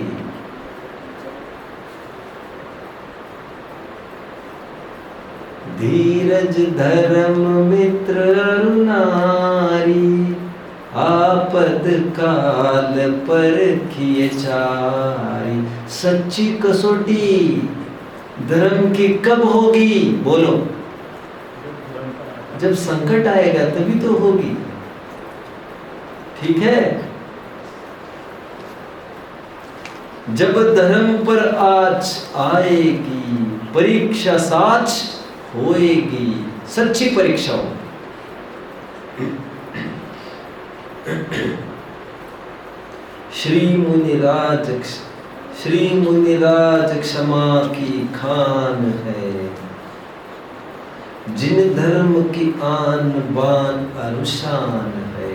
धीरज धर्म मित्र नारी, आपद काल पर किए चारी। सच्ची कसौटी धर्म की कब होगी? बोलो, जब संकट आएगा तभी तो होगी। ठीक है, जब धर्म पर आँच आएगी, परीक्षा साच होएगी। सच्ची परीक्षा हो। श्री मुनिराज क्षमा की खान है, जिन धर्म की आन बान अनुशान है।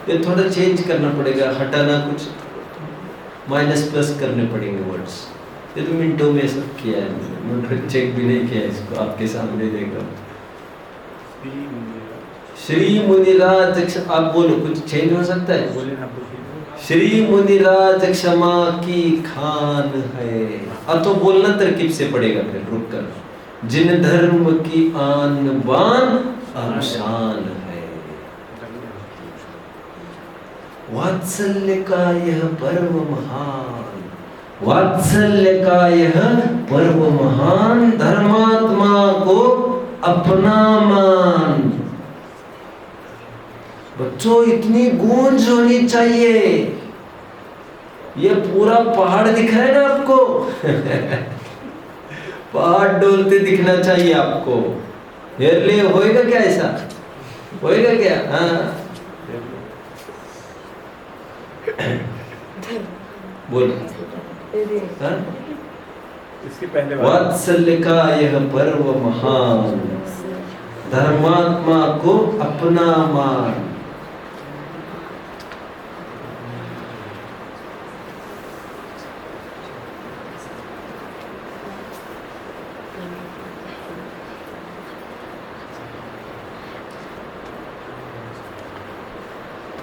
ये थोड़ा चेंज करना पड़ेगा, हटाना, कुछ माइनस प्लस करने पड़ेंगे वर्ड्स। ये तो मिनटों में सब किया है, मैंने चेक भी नहीं किया इसको, आपके सामने देखो। श्री मुनिराज, आप बोलो, कुछ चेंज हो सकता है? श्री मुनिराज क्षमा की खान है। अब तो बोलना तरकीब से पड़ेगा, फिर रुक कर। जिन धर्म की आन बान अनुशान है। वात्सल्य का यह पर्व महान, वात्सल्य का यह पर्व महान, धर्मात्मा को अपना मान। बच्चों, इतनी गूंज होनी चाहिए। ये पूरा पहाड़ दिख रहा है ना आपको? पहाड़ डोलते दिखना चाहिए आपको। हेरले होएगा क्या? ऐसा होएगा क्या? हाँ, बोलो। हाँ? इसके पहले वात्सल्य का यह पर्व महान, धर्मात्मा को अपना मान।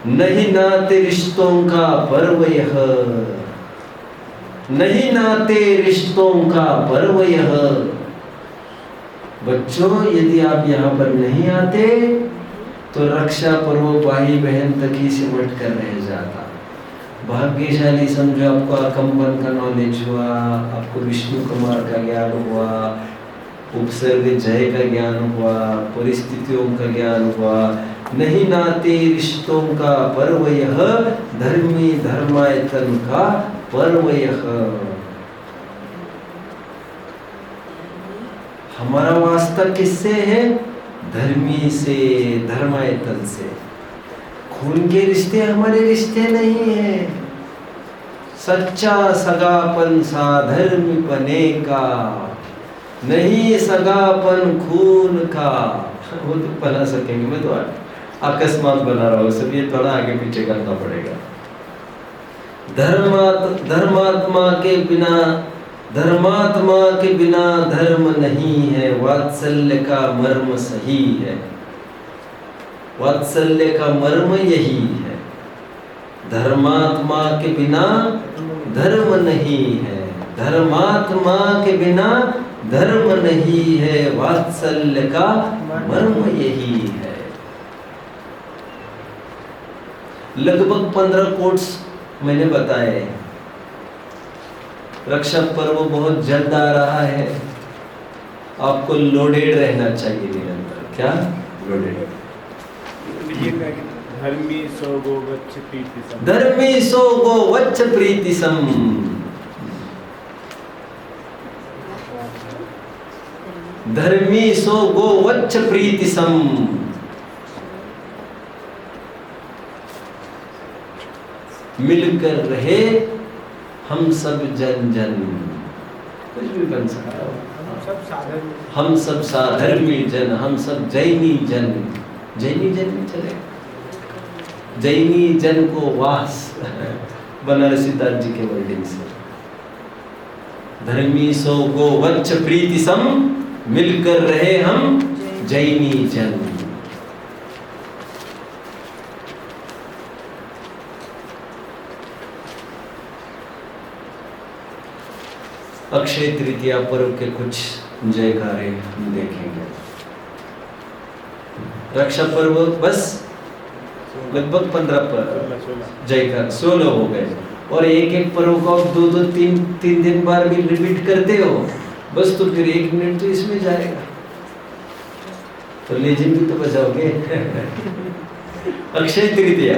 नहीं नाते रिश्तों का पर्व यह, नहीं नाते रिश्तों का पर्व यह। बच्चों, यदि आप यहाँ पर नहीं आते तो रक्षा पर्व भाई बहन तक ही सिमट कर रह जाता। भाग्यशाली समझो, आपको अकम्पन का नॉलेज हुआ, आपको विष्णु कुमार का ज्ञान हुआ, उपसर्ग जय का ज्ञान हुआ, परिस्थितियों का ज्ञान हुआ, नहीं नाते रिश्तों का पर्व यह, धर्मी धर्मायतन का पर्व यह। हमारा वास्ता किससे है? धर्मी से, धर्मायतन से। खून के रिश्ते हमारे रिश्ते नहीं है। सच्चा सगापन साधर्मी पने का, नहीं सगापन खून का। वो तो बना सकेंगे, मैं तो अकस्मात बना रहा हूँ, सब ये थोड़ा आगे पीछे करना पड़ेगा। धर्मात्मा के बिना धर्म नहीं है, वात्सल्य का मर्म सही है। वात्सल्य का मर्म यही है। धर्मात्मा के बिना धर्म नहीं है, धर्मात्मा के बिना धर्म नहीं है, वात्सल्य का मर्म यही है। लगभग 15 कोट्स मैंने बताए। रक्षा पर्व बहुत जल्द आ रहा है, आपको लोडेड रहना चाहिए निरंतर। क्या लोडेड? धर्मी सो गो वच्च प्रीति सम, धर्मी सो गो वच्च प्रीति सम। धर्मी सो गो वच्च प्रीति सम। मिलकर रहे हम सब जन जन, कुछ भी बन सकता है। हम सब साधर्मी जन, हम सब जैनी जन। जैनी जन भी चले, जैनी जन को वास बनारसी दास जी के वर्डिंग से। धर्मी सो गो वच्च प्रीति सम, मिलकर रहे हम जैनी जन। अक्षय तृतीया पर्व के कुछ जयकारे हम देखेंगे। रक्षा पर्व बस लगभग 15 जयकार 16 हो गए, और एक एक पर्व को आप 2-2, 3 दिन बार भी रिपीट करते हो बस, तो फिर 1 मिनट तो इसमें जाएगा। तो लेजिम भी तो बजाओगे। अक्षय तृतीया,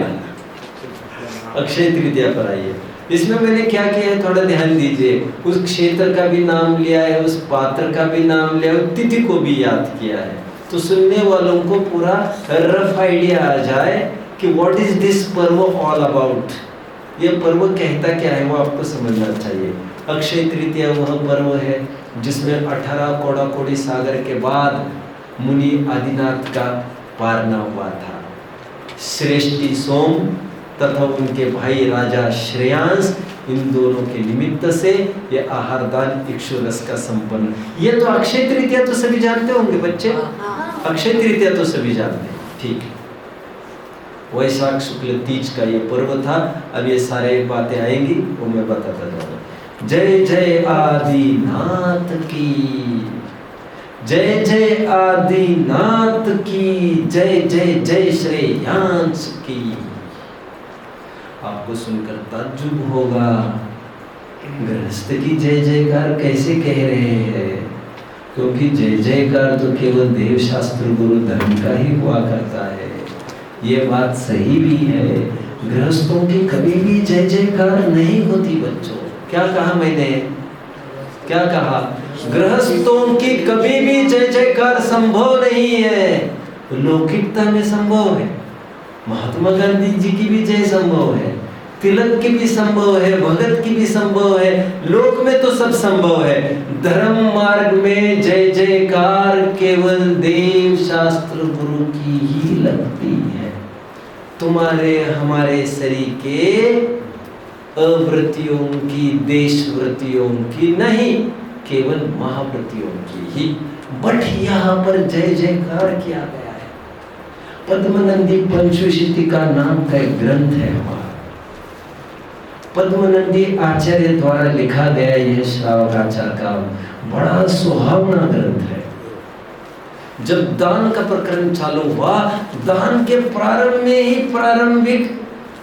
अक्षय तृतीया पर आइए। इसमें मैंने क्या किया है थोड़ा ध्यान दीजिए। उस क्षेत्र का भी नाम लिया है, उस पात्र का भी नाम लिया है, तिथि को भी याद किया है, तो सुनने वालों को पूरा रफ आइडिया आ जाए कि व्हाट इज दिस पर्व ऑल अबाउट। ये पर्व कहता क्या है वो आपको समझना चाहिए। अक्षय तृतीया वह पर्व है जिसमें 18 कोड़ा कोड़ी सागर के बाद मुनि आदिनाथ का पारना हुआ था। श्रेष्ठी सोम तथा उनके भाई राजा श्रेयांश, इन दोनों के निमित्त से ये आहार दान इक्षुरस का संपन्न। ये तो अक्षय तृतीया तो सभी जानते होंगे बच्चे, अक्षय तृतीया तो सभी जानते हैं, ठीक है। वैशाख शुक्ल तीज का ये पर्व था। अब ये सारे बातें आएंगी वो मैं बताता जाऊंगा। जय जय आदिनाथ की, जय जय आदिनाथ की, जय जय जय श्रेयांश की। आपको सुनकर ताज्जुब होगा, गृहस्थ की जय जयकार कैसे कह रहे हैं, क्योंकि जय जयकार तो केवल देव शास्त्र गुरु धर्म का ही हुआ करता है। ये बात सही भी है, गृहस्थों की कभी भी जय जयकार नहीं होती बच्चों। क्या कहा मैंने, क्या कहा? गृहस्थों की कभी भी जय जयकार संभव नहीं है, लौकिकता में संभव है। महात्मा गांधी जी की भी जय संभव है, तिलक की भी संभव है, भगत की भी संभव है, लोक में तो सब संभव है। धर्म मार्ग में जय जयकार केवल देव शास्त्र गुरु की ही लगती है। तुम्हारे हमारे शरीर के अव्रतियों की, देशव्रतियों की नहीं, केवल महाव्रतियों की ही। बट यहाँ पर जय जयकार किया गया है। पद्मनंदी पंचविंशति का नाम का एक ग्रंथ है हमारा, पद्मनंदी आचार्य द्वारा लिखा गया यह श्रावकाचार का बड़ा सुहावना ग्रंथ है। जब दान का प्रकरण चालू हुआ, दान के प्रारंभ में ही प्रारंभिक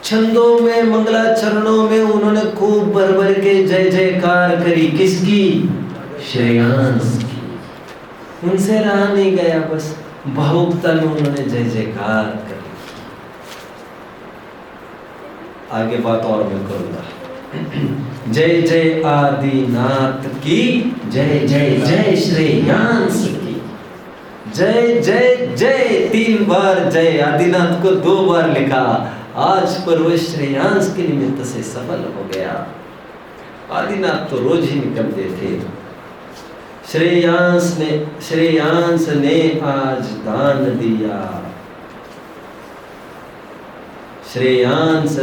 छंदों में, मंगलाचरणों में उन्होंने खूब भर भर के जय जयकार करी। किसकी? श्रेयांस की। उनसे रहा नहीं गया, बस भावुकता में उन्होंने जय जयकार करी। आगे बात और मैं करूंगा। जय जय आदिनाथ की, जय जय जय श्रेयांस की। जय जय जय 3 बार जय, आदिनाथ को 2 बार लिखा। आज पर्व श्रेयांस के निमित्त से सफल हो गया। आदिनाथ तो रोज ही निकलते थे। श्रेयांस ने आज दान दिया। श्रेयांस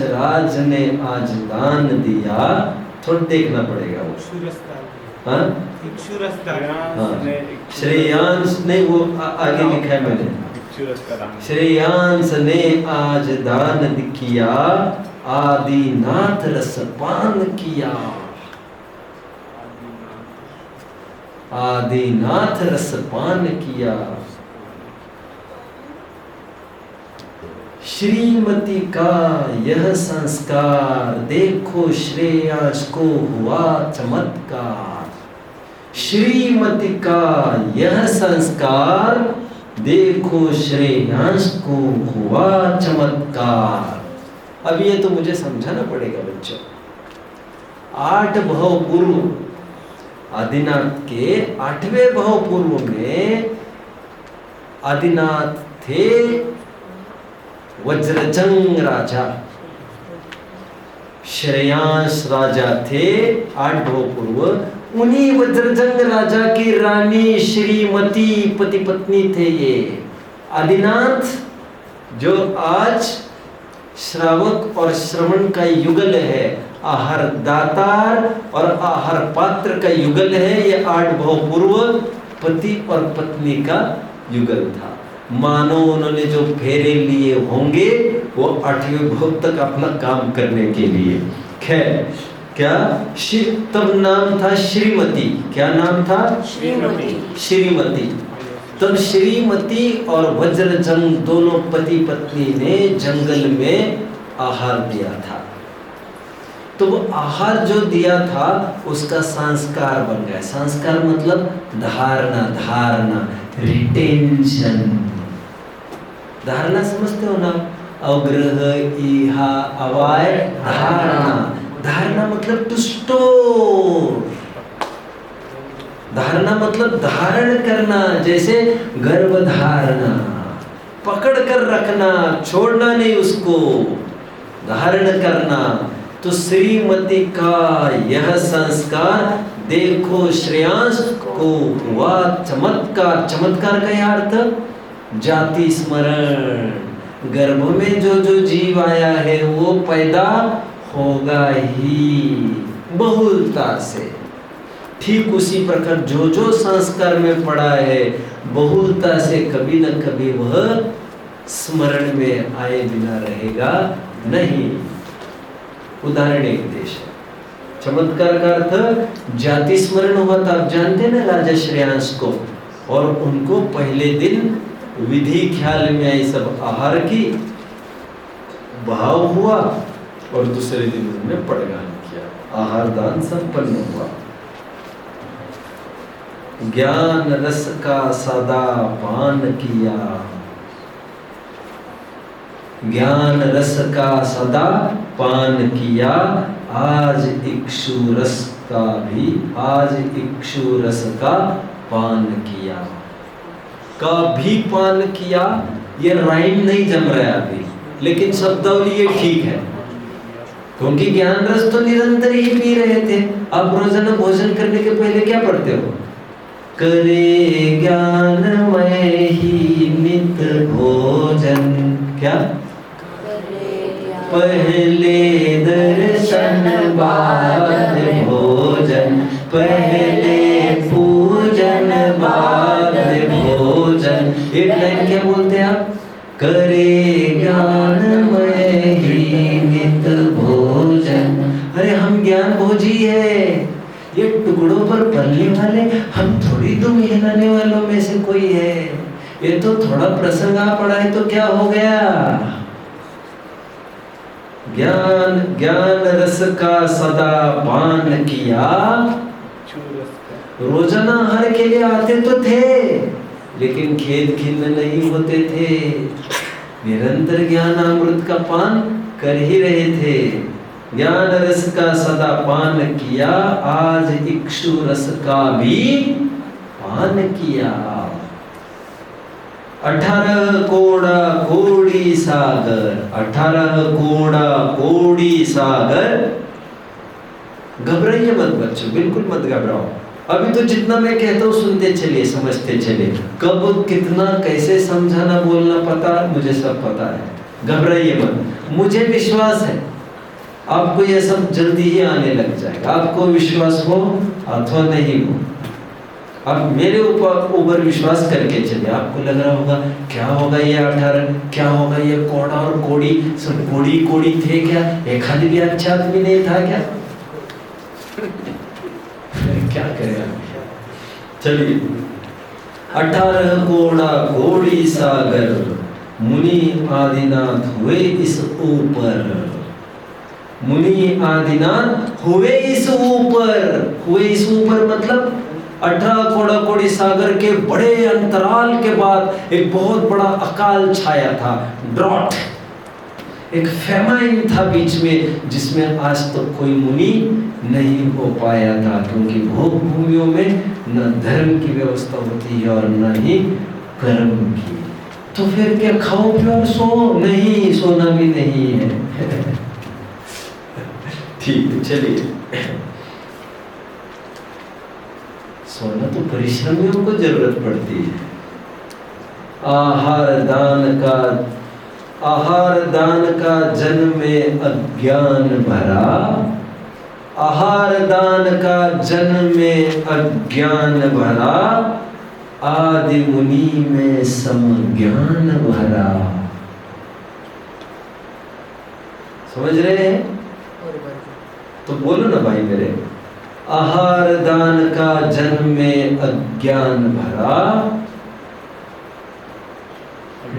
राज ने आज दान दिया। थोड़ा देखना पड़ेगा वो। हाँ? श्रेयांस ने वो आगे लिखा है मैंने। श्रेयांस ने आज दान किया, आदिनाथ रसपान किया। आदिनाथ रसपान किया। श्रीमती का यह संस्कार, देखो श्रेयांस को हुआ चमत्कार। श्रीमती का यह संस्कार, देखो श्रेयांस को हुआ चमत्कार। अब ये तो मुझे समझाना पड़ेगा बच्चों। 8 भव पूर्व आदिनाथ के 8वें भव पूर्व में आदिनाथ थे वज्रजंग राजा, श्रेयांस राजा थे 8 भव पूर्व। उन्हीं वज्रजंग राजा की रानी श्रीमती पति पत्नी थे ये आदिनाथ, जो आज श्रावक और श्रवण का युगल है, आहार दातार और आहार पात्र का युगल है। ये 8 भव पूर्व पति और पत्नी का युगल था। मानो उन्होंने जो फेरे लिए होंगे वो 8वें भव तक अपना काम करने के लिए। खैर, क्या तब नाम था श्रीमती। क्या नाम था? श्रीमती। तब श्रीमती और वज्रजंग दोनों पति पत्नी ने जंगल में आहार दिया था। तो वो आहार जो दिया था उसका संस्कार बन गया। संस्कार मतलब धारणा, रिटेंशन। धारणा समझते हो ना? अग्रह इहा अवाय धारणा मतलब टू स्टोर। धारणा मतलब धारण करना, जैसे गर्भधारणा, पकड़ कर रखना, छोड़ना नहीं उसको, धारण करना। तो श्रीमती का यह संस्कार, देखो श्रेयांस को हुआ चमत्कार। चमत्कार का यह अर्थ जाति स्मरण। गर्भ में जो जो जीव आया है वो पैदा होगा ही बहुलता से। ठीक उसी प्रकार जो जो संस्कार में पड़ा है बहुलता से कभी न कभी वह स्मरण में आए बिना रहेगा नहीं। उदाहरण एक देश है। चमत्कार का अर्थ जाति स्मरण हुआ था। आप जानते ना राजा श्रेयांस को, और उनको पहले दिन विधि ख्याल में आई, सब आहार की भाव हुआ और दूसरे दिन उन्होंने पड़गान किया, आहार दान संपन्न हुआ। ज्ञान रस का सदा पान किया, ज्ञान रस का सदा पान किया। आज इक्षु रस का भी, आज इक्षु रस का पान किया, का भी पान किया। ये राइम नहीं जम रहा है अभी, लेकिन शब्दावली ये ठीक है, क्योंकि ज्ञान रस तो निरंतर ही पी रहे थे। अब रोजाना भोजन करने के पहले क्या पढ़ते हो? करे ज्ञानमय ही नित भोजन। क्या? पहले दर्शन बाद भोजन, पहले पूजन बाद भोजन। एक लाइन क्या बोलते हैं आप? करे ज्ञानमय ही नित भोजन। अरे हम ज्ञान भोजी है, ये टुकड़ों पर पलने वाले हम थोड़ा थोड़ी तुम हिलाने वालों में से कोई है, ये तो थोड़ा प्रसंग आ पड़ा है तो क्या हो गया। ज्ञान ज्ञान रस का सदा पान किया, रोजाना आहार के लिए आते तो थे लेकिन खेद खिन्न नहीं होते थे, निरंतर ज्ञान अमृत का पान कर ही रहे थे। ज्ञान रस का सदा पान किया, आज इक्षु रस का भी पान किया। 18 कोड़ा कोड़ी सागर, 18 कोड़ा कोड़ी सागर। घबराइए मत बच्चों, बिल्कुल मत घबराओ। अभी तो जितना मैं कहता हूँ सुनते चलिए, समझते चलिए। कब कितना कैसे समझाना बोलना पता, मुझे सब पता है। घबराइए मत, मुझे विश्वास है आपको ये सब जल्दी ही आने लग जाएगा। आपको विश्वास हो अथवा नहीं हो, आप मेरे ऊपर विश्वास करके चलिए। आपको लग रहा होगा क्या होगा ये 18, क्या होगा ये कोड़ा और कोड़ी, सब कोड़ी कोड़ी थे क्या, एक आदमी भी अच्छा आदमी नहीं था क्या? क्या करें, चलिए। 18 कोड़ा कोड़ी सागर, मुनि आदिनाथ हुए इस ऊपर, मुनि आदिनाथ हुए इस ऊपर। हुए इस ऊपर मतलब 18 कोड़ा कोड़ी सागर के बड़े अंतराल के बाद एक बहुत बड़ा अकाल छाया था, ड्रॉट, एक फेमाइन था बीच में, जिसमें आज तक कोई मुनि नहीं हो पाया था, क्योंकि भोग भूमियों में न धर्म की व्यवस्था होती है और न ही कर्म की। तो फिर क्या खाओ पियो और सो? नहीं, सोना भी नहीं है। ठीक है, चलिए। सोना तो परिश्रमियों को जरूरत पड़ती है। आहार दान का जन में अज्ञान भरा, आहार दान का जन में अज्ञान भरा, आदि मुनि में समज्ञान भरा। समझ रहे हैं? तो बोलो ना भाई मेरे। आहार दान का जन में अज्ञान भरा।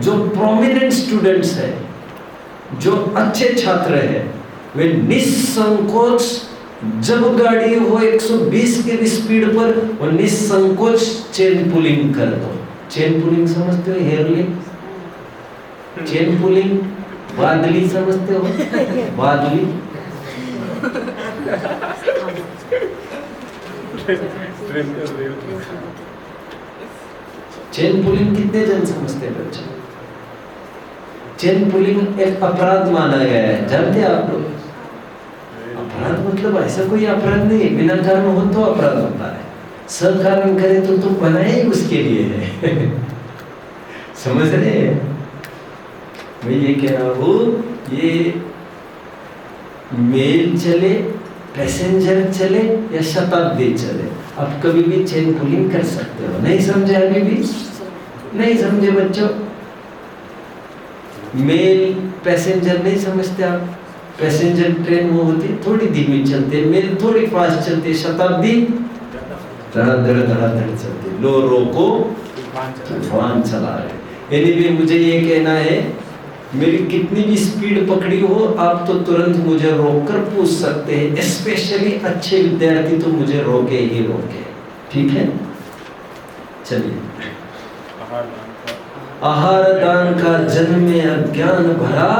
जो प्रोमिनेंट स्टूडेंट्स है, जो अच्छे छात्र हैं, वे निसंकोच, जब गाड़ी हो 120 की स्पीड पर, वो निसंकोच चेन पुलिंग कर दो। चेन पुलिंग समझते हो? हेयरलिंग, चेन पुलिंग, बादली समझते हो? बादली, चेन पुलिंग कितने जन समझते हैं बच्चों? चेन पुलिंग एक अपराध माना गया है, जानते आप लोग? अपराध मतलब ऐसा कोई अपराध नहीं, बिना कारण हो तो अपराध होता है, सकारण करे तो तुम बनाए ही उसके लिए है। समझ रहे हैं? मैं ये कह रहा हूँ, ये मेल चले, पैसेंजर चले या शताब्दी चले, आप कभी भी चेन पुलिंग कर सकते हो। नहीं समझे? अभी भी नहीं समझे बच्चों? मेल पैसेंजर नहीं समझते आप? पैसेंजर ट्रेन वो होती है थोड़ी धीमी चलती है, मेल थोड़ी फास्ट चलती है, शताब्दी धड़ाधड़ चलती है। लो रोको तूफान चला रहे। यानी भी मुझे ये कहना है, मेरी कितनी भी स्पीड पकड़ी हो, आप तो तुरंत मुझे रोककर पूछ सकते हैं। स्पेशली अच्छे विद्यार्थी तो मुझे रोके ही रोके, ठीक है? चलिए। आहार दान का जन में अज्ञान भरा,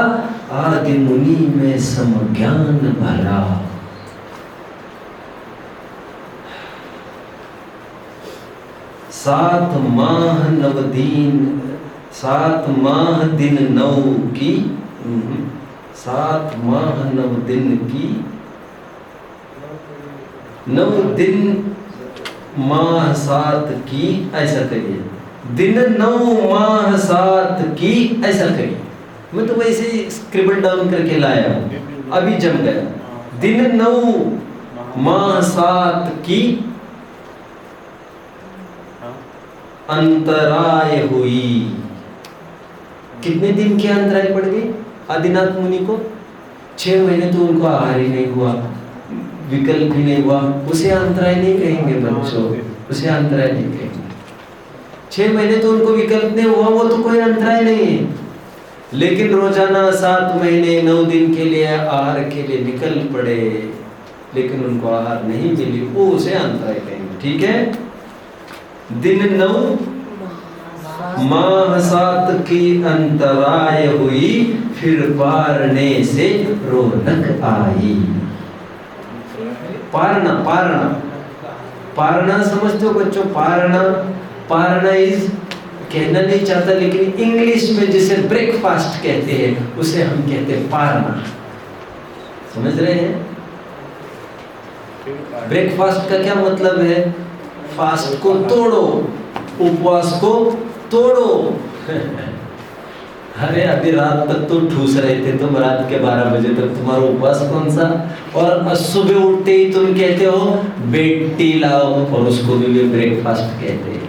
आदि मुनि में समज्ञान भरा। सात माह दिन नौ की, 7 माह 9 दिन की, 9 दिन माह 7 की, ऐसा करिए। दिन 9 माह 7 की, ऐसा करिए। मैं तो वैसे ही स्क्रिबल डाउन करके लाया हूँ, अभी जम गया। दिन 9 माह 7 की अंतराय हुई। कितने दिन की अंतराय पड़ गई आदिनाथ मुनि को? 6 महीने तो उनको आहार ही नहीं हुआ, विकल्प भी नहीं हुआ, उसे अंतराय नहीं कहेंगे बच्चों। उसे अंतराय नहीं कहेंगे। 6 महीने तो उनको विकल्प नहीं हुआ, वो तो कोई अंतराय नहीं है। लेकिन रोजाना 7 महीने 9 दिन के लिए आहार के लिए निकल पड़े, लेकिन उनको आहार नहीं मिली, वो उसे अंतराय कहेंगे। ठीक है। दिन 9 माह 7 की अंतराय हुई, फिर पारने से रौनक आई। पारना, पारना, पारना समझते हो बच्चों? पारना, पारना इज, कहना नहीं चाहता लेकिन इंग्लिश में जिसे ब्रेकफास्ट कहते हैं उसे हम कहते हैं पारना। समझ रहे हैं? ब्रेकफास्ट का क्या मतलब है? फास्ट को तोड़ो, उपवास को तोड़ो। अरे अभी रात तक तो ठूस रहे थे तुम, रात के 12 बजे तक तुम्हारा उपवास कौन सा? और सुबह उठते ही तुम कहते हो बेड टी लाओ, और उसको भी ब्रेकफास्ट कहते हैं।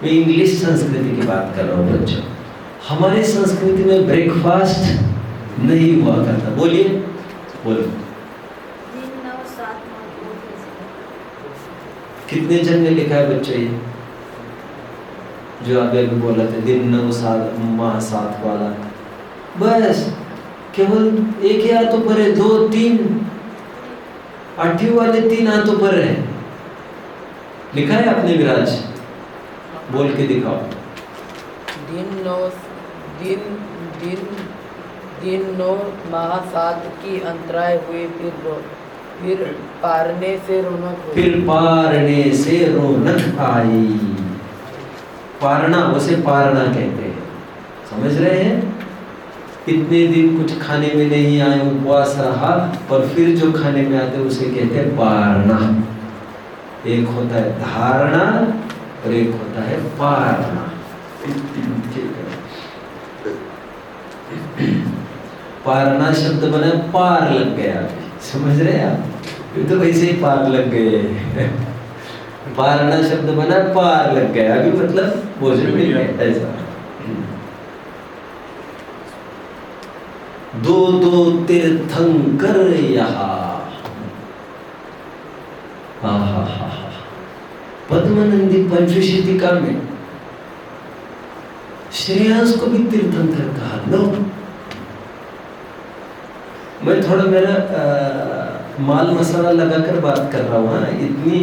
मैं इंग्लिश संस्कृति की बात कर रहा हूँ बच्चों। हमारी संस्कृति में ब्रेकफास्ट नहीं हुआ करता। बोलिए, बोलो। कितने जन ने लिखा है बच्चों ये जो अभी अभी बोला था? दिन 9 माह 7 वाला, बस केवल एक ही हाथों पर है, 2 3 8 वाले 3 हाथों पर है। लिखा है आपने विराज? बोल के दिखाओ। दिन 9 माह 7 की अंतराय हुई, फिर पारने से रौनक हुई। फिर पारने से रौनक आई। पारना, उसे पारना कहते हैं। समझ रहे हैं? इतने दिन कुछ खाने में नहीं आए, उपवास रहा, और फिर जो खाने में आते उसे कहते हैं पारना। एक होता है धारणा और एक होता है पारना। पारना शब्द बना, पार लग गया। समझ रहे हैं आप? ये तो वैसे ही पार लग गए। पारना शब्द बना, पार लग गया, अभी मतलब भोजन मिल गया ऐसा। 2 तीर्थंकर यहाँ। पद्मनंदी पंचशीतिका में श्रेयांस को भी तीर्थंकर कहा। लो, मैं थोड़ा मेरा माल मसाला लगाकर बात कर रहा हूँ। हाँ, इतनी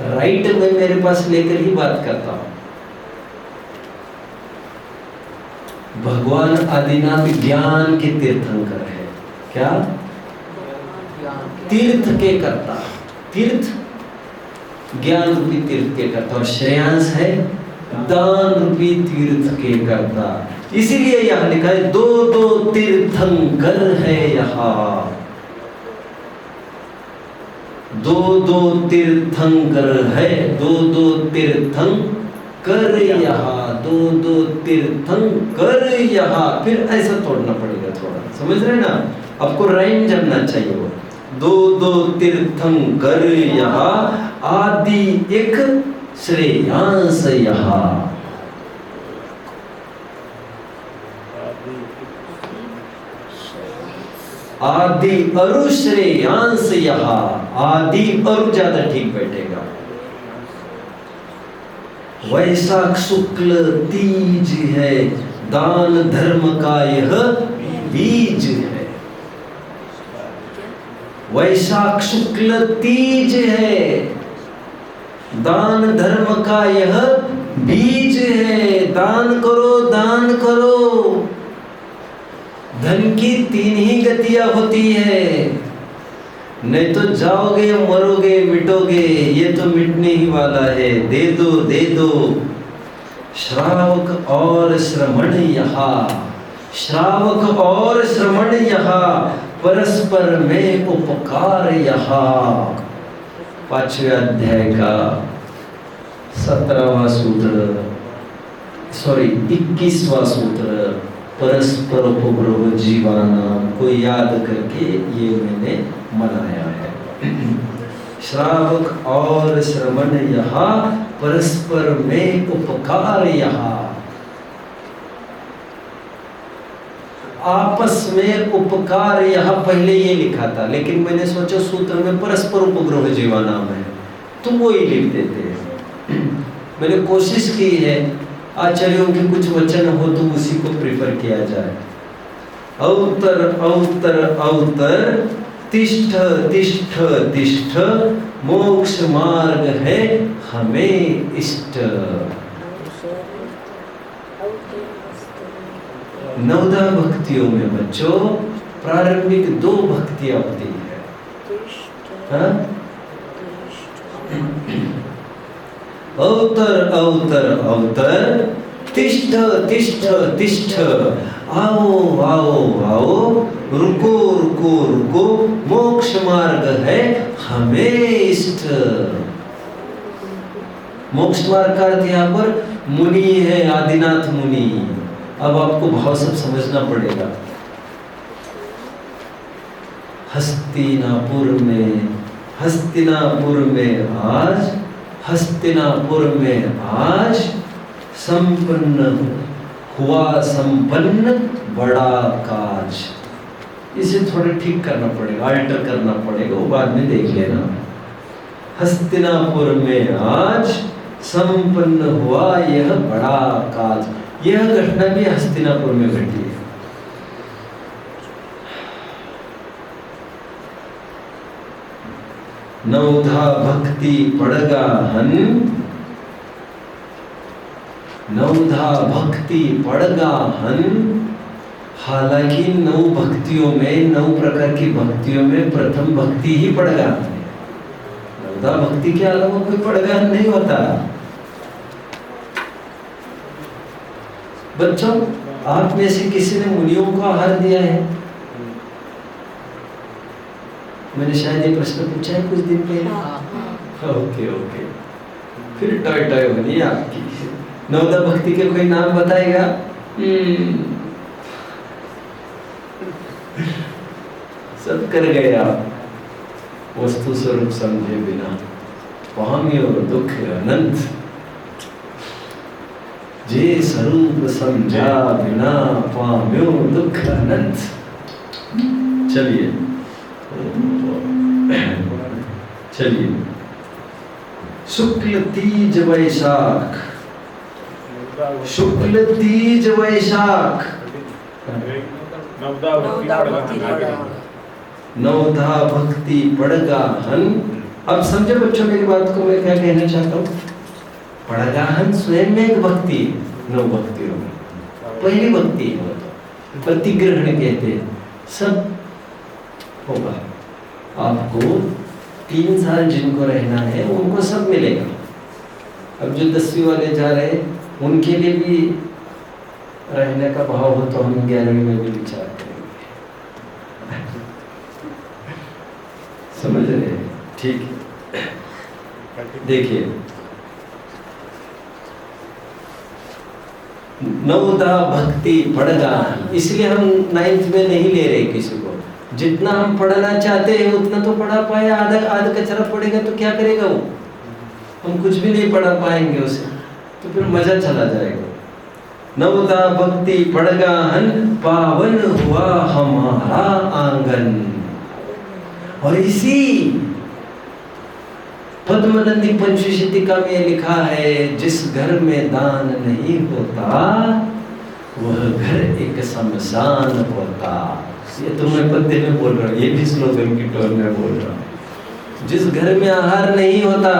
राइट में मेरे पास लेकर ही बात करता हूँ। भगवान आदिनाथ ज्ञान के तीर्थंकर है। क्या? तीर्थ के करता, तीर्थ ज्ञान रूपी तीर्थ के करता, और श्रेयांस है दान रूपी तीर्थ के करता। इसीलिए यहाँ लिखा है 2 तीर्थंकर है यहाँ। 2 तीर्थंकर है, 2 तीर्थंकर यहाँ, 2 तीर्थंकर यहाँ। फिर ऐसा तोड़ना पड़ेगा थोड़ा, समझ रहे ना? आपको राइम जानना चाहिए। वो 2 तीर्थंकर यहाँ, आदि एक श्रेयांस यहाँ। आदि अरु श्रेयांस यहाँ। आदि अरु ज्यादा ठीक बैठेगा। वैशाख शुक्ल तीज है, दान धर्म का यह बीज है। वैशाख शुक्ल तीज है, दान धर्म का यह बीज है। दान करो, दान करो। धन की 3 ही गतियां होती है, नहीं तो जाओगे, मरोगे, मिटोगे। ये तो मिटने ही वाला है। दे दो, दे दो। श्रावक और श्रमण यहाँ, श्रावक और श्रमण यहाँ, परस्पर में उपकार यहाँ। 5वें अध्याय का 17वां सूत्र, 21वां सूत्र, परस्पर उपग्रह जीवाना को याद करके ये मैंने मनाया है। श्रावक और श्रमण यहाँ, परस्पर में उपकार यहाँ। आपस में उपकार यहाँ पहले ये लिखा था, लेकिन मैंने सोचा सूत्र में परस्पर उपग्रह जीवाना है, तो वो ही लिख देते हैं। मैंने कोशिश की है आचार्यों के कुछ वचन हो तो उसी को प्रेफर किया जाए। अवतर अवतर अवतर तिष्ठ तिष्ठ तिष्ठ मोक्ष मार्ग है हमें इष्ट। नवदा भक्तियों में बच्चों प्रारंभिक 2 भक्तियां होती है। हाँ? अवतर अवतर अवतर तिष्ठ तिष्ठ तिष्ठ आओ आओ आओ रुको रुको रुको मोक्ष मार्ग है हमें इष्ट। मोक्ष मार्ग का अर्थ यहाँ पर मुनि है, आदिनाथ मुनि। अब आपको भाव सब समझना पड़ेगा। हस्तिनापुर में आज संपन्न हुआ संपन्न बड़ा काज। इसे थोड़ा ठीक करना पड़ेगा, अल्टर करना पड़ेगा, वो बाद में देख लेना। हस्तिनापुर में आज संपन्न हुआ यह बड़ा काज। यह घटना भी हस्तिनापुर में घटी है। नवधा भक्ति पड़गा हन, नवधा भक्ति पड़गा हन। हालांकि 9 भक्तियों में 9 प्रकार की भक्तियों में प्रथम भक्ति ही पड़गा है। नवधा भक्ति के अलावा कोई पड़गा नहीं होता। बच्चों, आप में से किसी ने मुनियों को आहार दिया है? मैंने शायद ये प्रश्न पूछा है कुछ दिन पहले। ओके ओके, फिर टॉय टॉय होनी है आपकी। नवदा भक्ति के कोई नाम बताएगा? सब कर गए आप वस्तु स्वरूप समझे बिना। पाम्यो दुख अनंत, जे स्वरूप समझा बिना पाम्यो दुख अनंत। चलिए चलिए, शुक्ल तीज वैशाख, शुक्ल तीज वैशाख, नवधा भक्ति पड़गा हन। अब समझे बच्चों मेरी बात को, मैं क्या कहना चाहता हूँ। पड़गा हन स्वयं में एक भक्ति, 9 भक्तियों में पहली भक्ति है, प्रतिग्रहण कहते हैं। सब होगा आपको। 3 साल जिनको रहना है उनको सब मिलेगा। अब जो 10वीं वाले जा रहे हैं उनके लिए भी रहने का भाव हो तो हम 11वीं में भी विचार करेंगे। समझ रहे हैं? ठीक है, देखिए नवदा भक्ति पड़गा, इसलिए हम 9th में नहीं ले रहे किसी को। जितना हम पढ़ना चाहते हैं उतना तो पढ़ा पाए। आधा कचरा पड़ेगा तो क्या करेगा वो? हम कुछ भी नहीं पढ़ा पाएंगे उसे, तो फिर मजा चला जाएगा। नवदा भक्ति पड़गा हन, पावन हुआ हमारा आंगन। और इसी पद्मनंदी पंचशीतिका में लिखा है, जिस घर में दान नहीं होता वह घर एक शमशान होता। ये तो मैं पद्य में बोल रहा हूँ, ये भी स्लोगन की टोन में बोल रहा हूँ। जिस घर में आहार नहीं होता,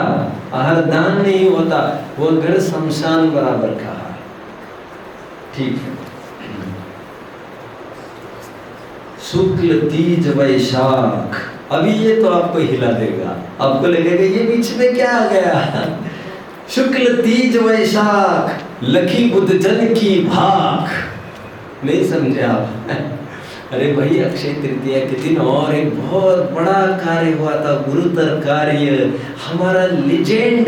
आहार दान नहीं होता, वो घर शमशान बराबर का है। ठीक है। शुक्ल तीज वैशाख, अभी ये तो आपको हिला देगा, आपको लगेगा ये बीच में क्या आ गया। शुक्ल तीज वैशाख, लखी बुद्ध जन की भाख। नहीं समझे आप? अरे भाई, अक्षय तृतीया के दिन और एक बहुत बड़ा कार्य हुआ था, गुरुतर कार्य। हमारा लेजेंड,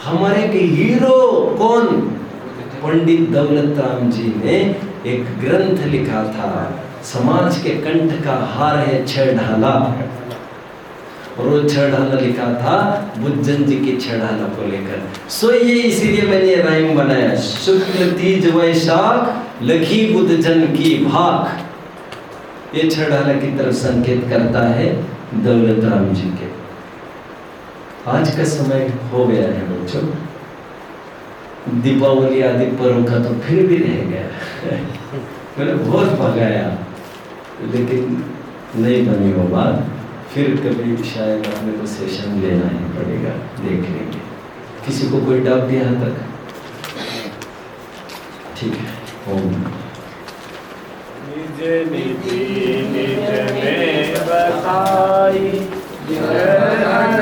हमारे के हीरो कौन? पंडित दौलत राम जी ने एक ग्रंथ लिखा था, समाज के कंठ का हार है 6 ढाला। और वो 6 ढाला लिखा था बुद्धन जी के 6 ढाला को लेकर। सो ये इसीलिए मैंने ये राइम बनाया, शुक्ल तीज वैशाख, लखी बुद्ध जन की भाख। ये 6 ढाला की तरफ संकेत करता है दौलत राम जी के। आज का समय हो गया है बच्चों, दीपावली आदि पर्व का तो फिर भी रह गया। मैंने बहुत भगाया लेकिन नहीं बनी वो बात। फिर कभी शायद अपने को सेशन लेना ही पड़ेगा, देख लेंगे। किसी को कोई डाउट यहाँ तक? ठीक है। ओम निज निधि निज में बता